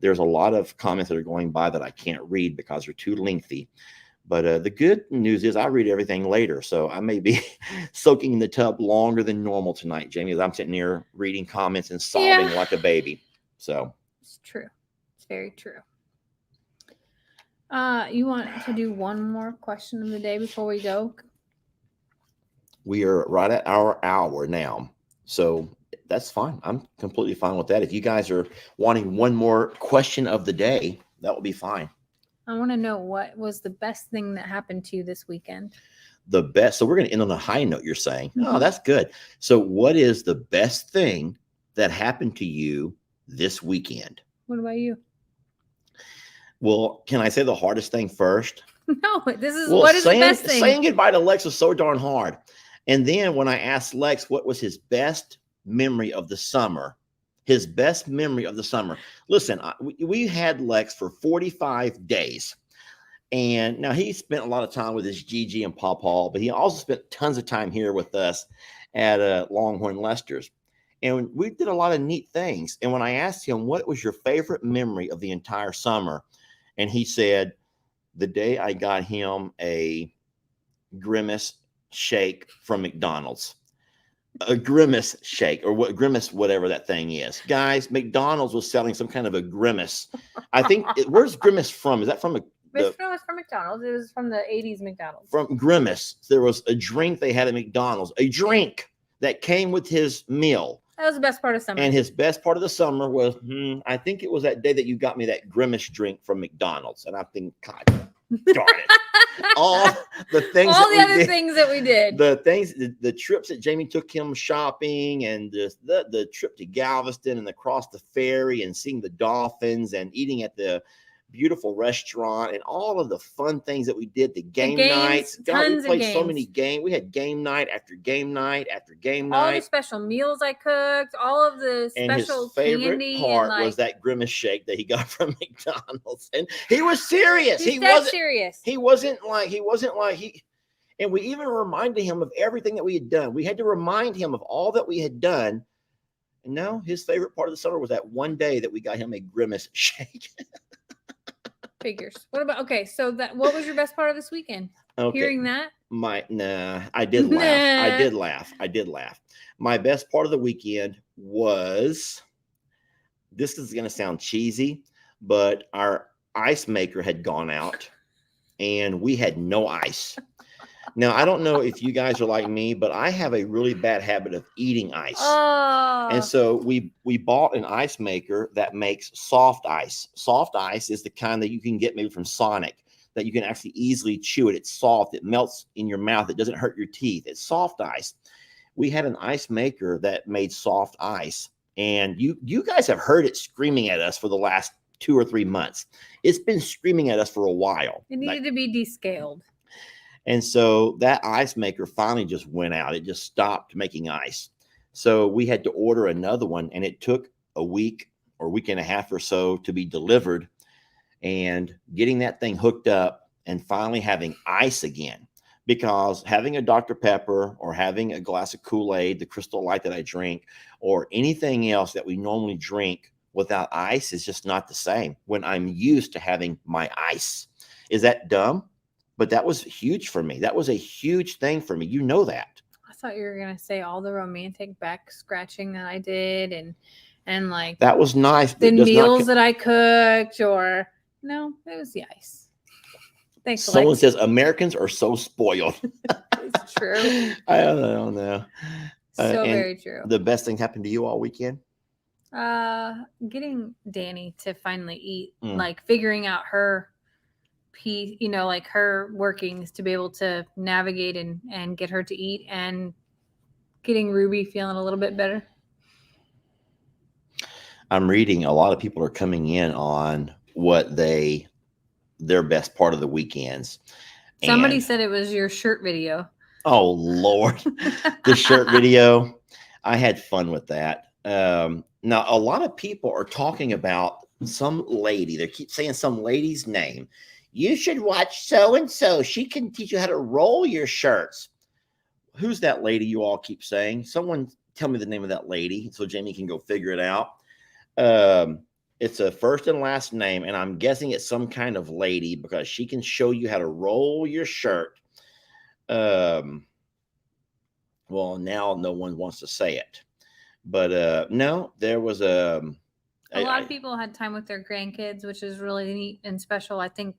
There's a lot of comments that are going by that I can't read because they're too lengthy. But the good news is I read everything later. So I may be soaking in the tub longer than normal tonight, Jamie, as I'm sitting here reading comments and sobbing like a baby. So It's true. It's very true. You want to do one more question of the day before we go? we are right at our hour now. So that's fine. I'm completely fine with that. If you guys are wanting one more question of the day, that will be fine. I want to know, what was the best thing that happened to you this weekend? The best. So we're going to end on a high note, you're saying. Oh, Mhm. that's good. So what is the best thing that happened to you this weekend? What about you? Well, can I say the hardest thing first? No, this is Well, what is the saying, best thing? saying goodbye to Lex was so darn hard. And then when I asked Lex what was his best memory of the summer, listen, we had Lex for 45 days. And now he spent a lot of time with his Gigi and Paw Paw, but he also spent tons of time here with us at Longhorn Lester's. And we did a lot of neat things. And when I asked him, what was your favorite memory of the entire summer? And he said, the day I got him a Grimace shake from McDonald's. A Grimace shake, or what Grimace, whatever that thing is. Guys, McDonald's was selling some kind of a Grimace. I think, where's Grimace from? Is that from This one was from McDonald's. It was from the 80s McDonald's. from Grimace? There was a drink they had at McDonald's, a drink that came with his meal. That was the best part of summer. And his best part of the summer was, I think it was that day that you got me that Grimace drink from McDonald's. And I think, God darn it. All the things, all that the we other did, things that we did. the things, the trips that Jamie took him shopping, and the trip to Galveston and across the ferry and seeing the dolphins and eating at the beautiful restaurant and all of the fun things that we did, the game games, nights. God, we tons of played so games. many games. We had game night after game night after game all the night. special meals I cooked, all of the And his special favorite candy, part and was that Grimace shake that he got from McDonald's. And he was serious. he's He dead wasn't serious. he wasn't like and we even reminded him of everything that we had done. We had to remind him of all that we had done. And no, his favorite part of the summer was that one day that we got him a Grimace shake. Figures. What about, okay, so what was your best part of this weekend? Okay. Hearing that? I did laugh. I did laugh. My best part of the weekend was, this is going to sound cheesy, but our ice maker had gone out and we had no ice. Now, I don't know if you guys are like me, but I have a really bad habit of eating ice. And Oh, so we bought an ice maker that makes soft ice. Soft ice is the kind that you can get maybe from Sonic, that you can actually easily chew it. It's soft. It melts in your mouth. It doesn't hurt your teeth. It's soft ice. We had an ice maker that made soft ice, and you guys have heard it screaming at us for the last 2 or 3 months. It's been screaming at us for a while. it needed to be descaled. And so that ice maker finally just went out. It just stopped making ice. So we had to order another one, and it took a week or week and a half or so to be delivered. And getting that thing hooked up and finally having ice again, because having a Dr. Pepper or having a glass of Kool-Aid, the Crystal Light that I drink, or anything else that we normally drink without ice is just not the same when I'm used to having my ice. Is that dumb? But that was huge for me. That was a huge thing for me. You know that. I thought you were gonna say all the romantic back scratching that I did, and like That was nice. But the it does not meals that I cooked, or no, it was the ice. Thanks, Someone Lex. says Americans are so spoiled. It's true. I don't know. So And very true. the best thing happened to you all weekend? Getting Danny to finally eat, Mm. like figuring out her piece, like her workings to be able to navigate and get her to eat, and getting Ruby feeling a little bit better. I'm reading a lot of people are coming in on what their best part of the weekends. Somebody And- said it was your shirt video. oh Lord, the shirt video. I had fun with that. Now a lot of people are talking about some lady. They keep saying some lady's name. You should watch so and so. She can teach you how to roll your shirts. Who's that lady you all keep saying? Someone tell me the name of that lady so Jamie can go figure it out. It's a first and last name, and I'm guessing it's some kind of lady because she can show you how to roll your shirt. Well, now no one wants to say it, but no, there was A lot of people had time with their grandkids, which is really neat and special. I think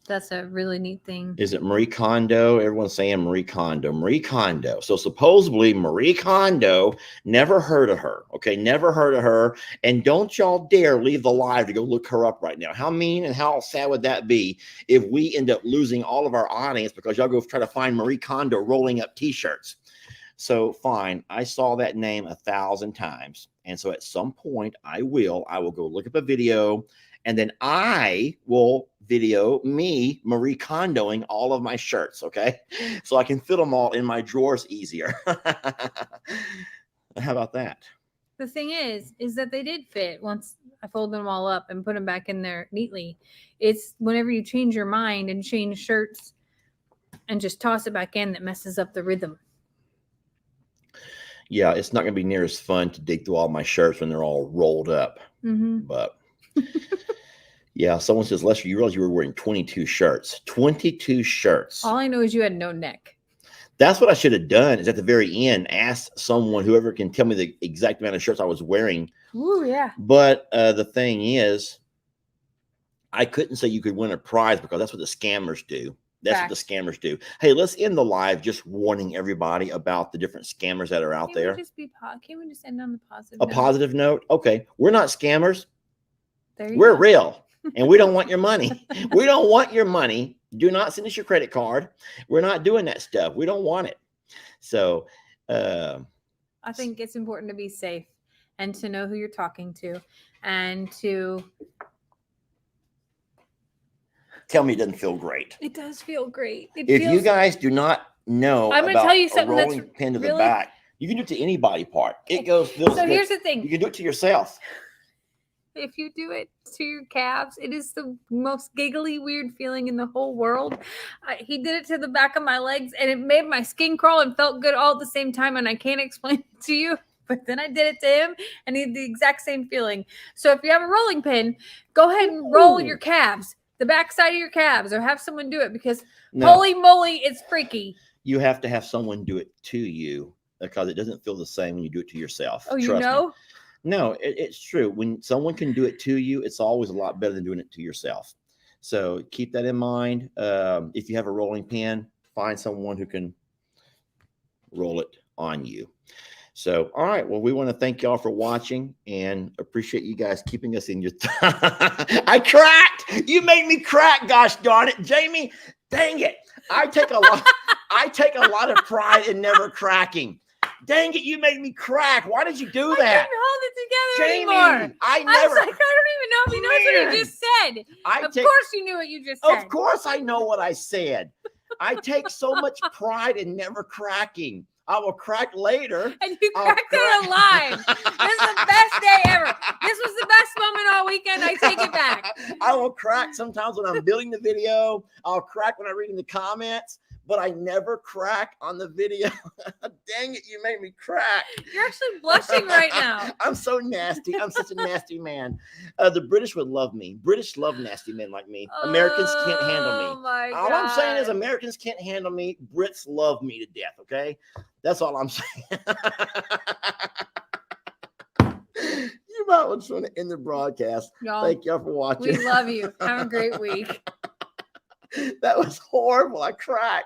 that's a really neat thing. Is it Marie Kondo? Everyone's saying Marie Kondo. Marie Kondo. So supposedly Marie Kondo, never heard of her. Okay, never heard of her. And don't y'all dare leave the live to go look her up right now. How mean and how sad would that be if we end up losing all of our audience because y'all go try to find Marie Kondo rolling up t-shirts? So fine, I saw that name 1,000 times. And so at some point I will go look up a video, and then I will video me Marie Kondoing all of my shirts, okay? So I can fit them all in my drawers easier. How about that? The thing is that they did fit once I folded them all up and put them back in there neatly. It's whenever you change your mind and change shirts and just toss it back in that messes up the rhythm. Yeah, it's not going to be near as fun to dig through all my shirts when they're all rolled up. Mm-hmm. But yeah, someone says, Lester, you realize you were wearing 22 shirts. 22 shirts. All I know is you had no neck. That's what I should have done, is at the very end, ask someone, whoever can tell me the exact amount of shirts I was wearing. Ooh, yeah. But the thing is, I couldn't say you could win a prize because that's what the scammers do. That's what the scammers do. Hey, let's end the live just warning everybody about the different scammers that are out there. Can we just end on the positive? A note? positive note? Okay. We're not scammers. There you We're go. real, and we don't want your money. We don't want your money. Do not send us your credit card. We're not doing that stuff. We don't want it. So I think it's important to be safe and to know who you're talking to, and to. tell me it doesn't feel great. It does feel great. If you guys do not know I'm gonna about tell you a something that's rolling pin to the really- back, you can do it to any body part. It goes. Feels So good. here's the You thing: can do it to yourself. if you do it to your calves, it is the most giggly, weird feeling in the whole world. He did it to the back of my legs, and it made my skin crawl and felt good all at the same time. And I can't explain it to you. But then I did it to him, and he had the exact same feeling. So if you have a rolling pin, go ahead and roll Ooh. your calves, the back side of your calves, or have someone do it, because No, holy moly, it's freaky. you have to have someone do it to you because it doesn't feel the same when you do it to yourself. Oh, you Trust me. know? No, it's true. When someone can do it to you, it's always a lot better than doing it to yourself. So keep that in mind. If you have a rolling pin, find someone who can roll it on you. So, all right. Well, we want to thank y'all for watching and appreciate you guys keeping us in your. I cracked. You made me crack. Gosh darn it, Jamie. Dang it. I take a lot of pride in never cracking. Dang it, you made me crack. Why did you do I that? couldn't hold it together Jamie, anymore. I I was never. like, I don't even know if he knows what he just said. Of course you knew what you just said. Of course I know what I said. I take so much pride in never cracking. I will crack later. And you I'll cracked it alive. This is the best day ever. This was the best moment all weekend. I take it back. I will crack sometimes when I'm building the video. I'll crack when I read in the comments, but I never crack on the video. Dang it, you made me crack. You're actually blushing right now. I'm so nasty. I'm such a nasty man. The British would love me. British love nasty men like me. Americans can't handle me. Oh my All I'm saying is God. Americans can't handle me. Brits love me to death, okay? That's all I'm saying. You might want to end the broadcast. Y'all, Thank y'all for watching. we love you. Have a great week. That was horrible. I cracked.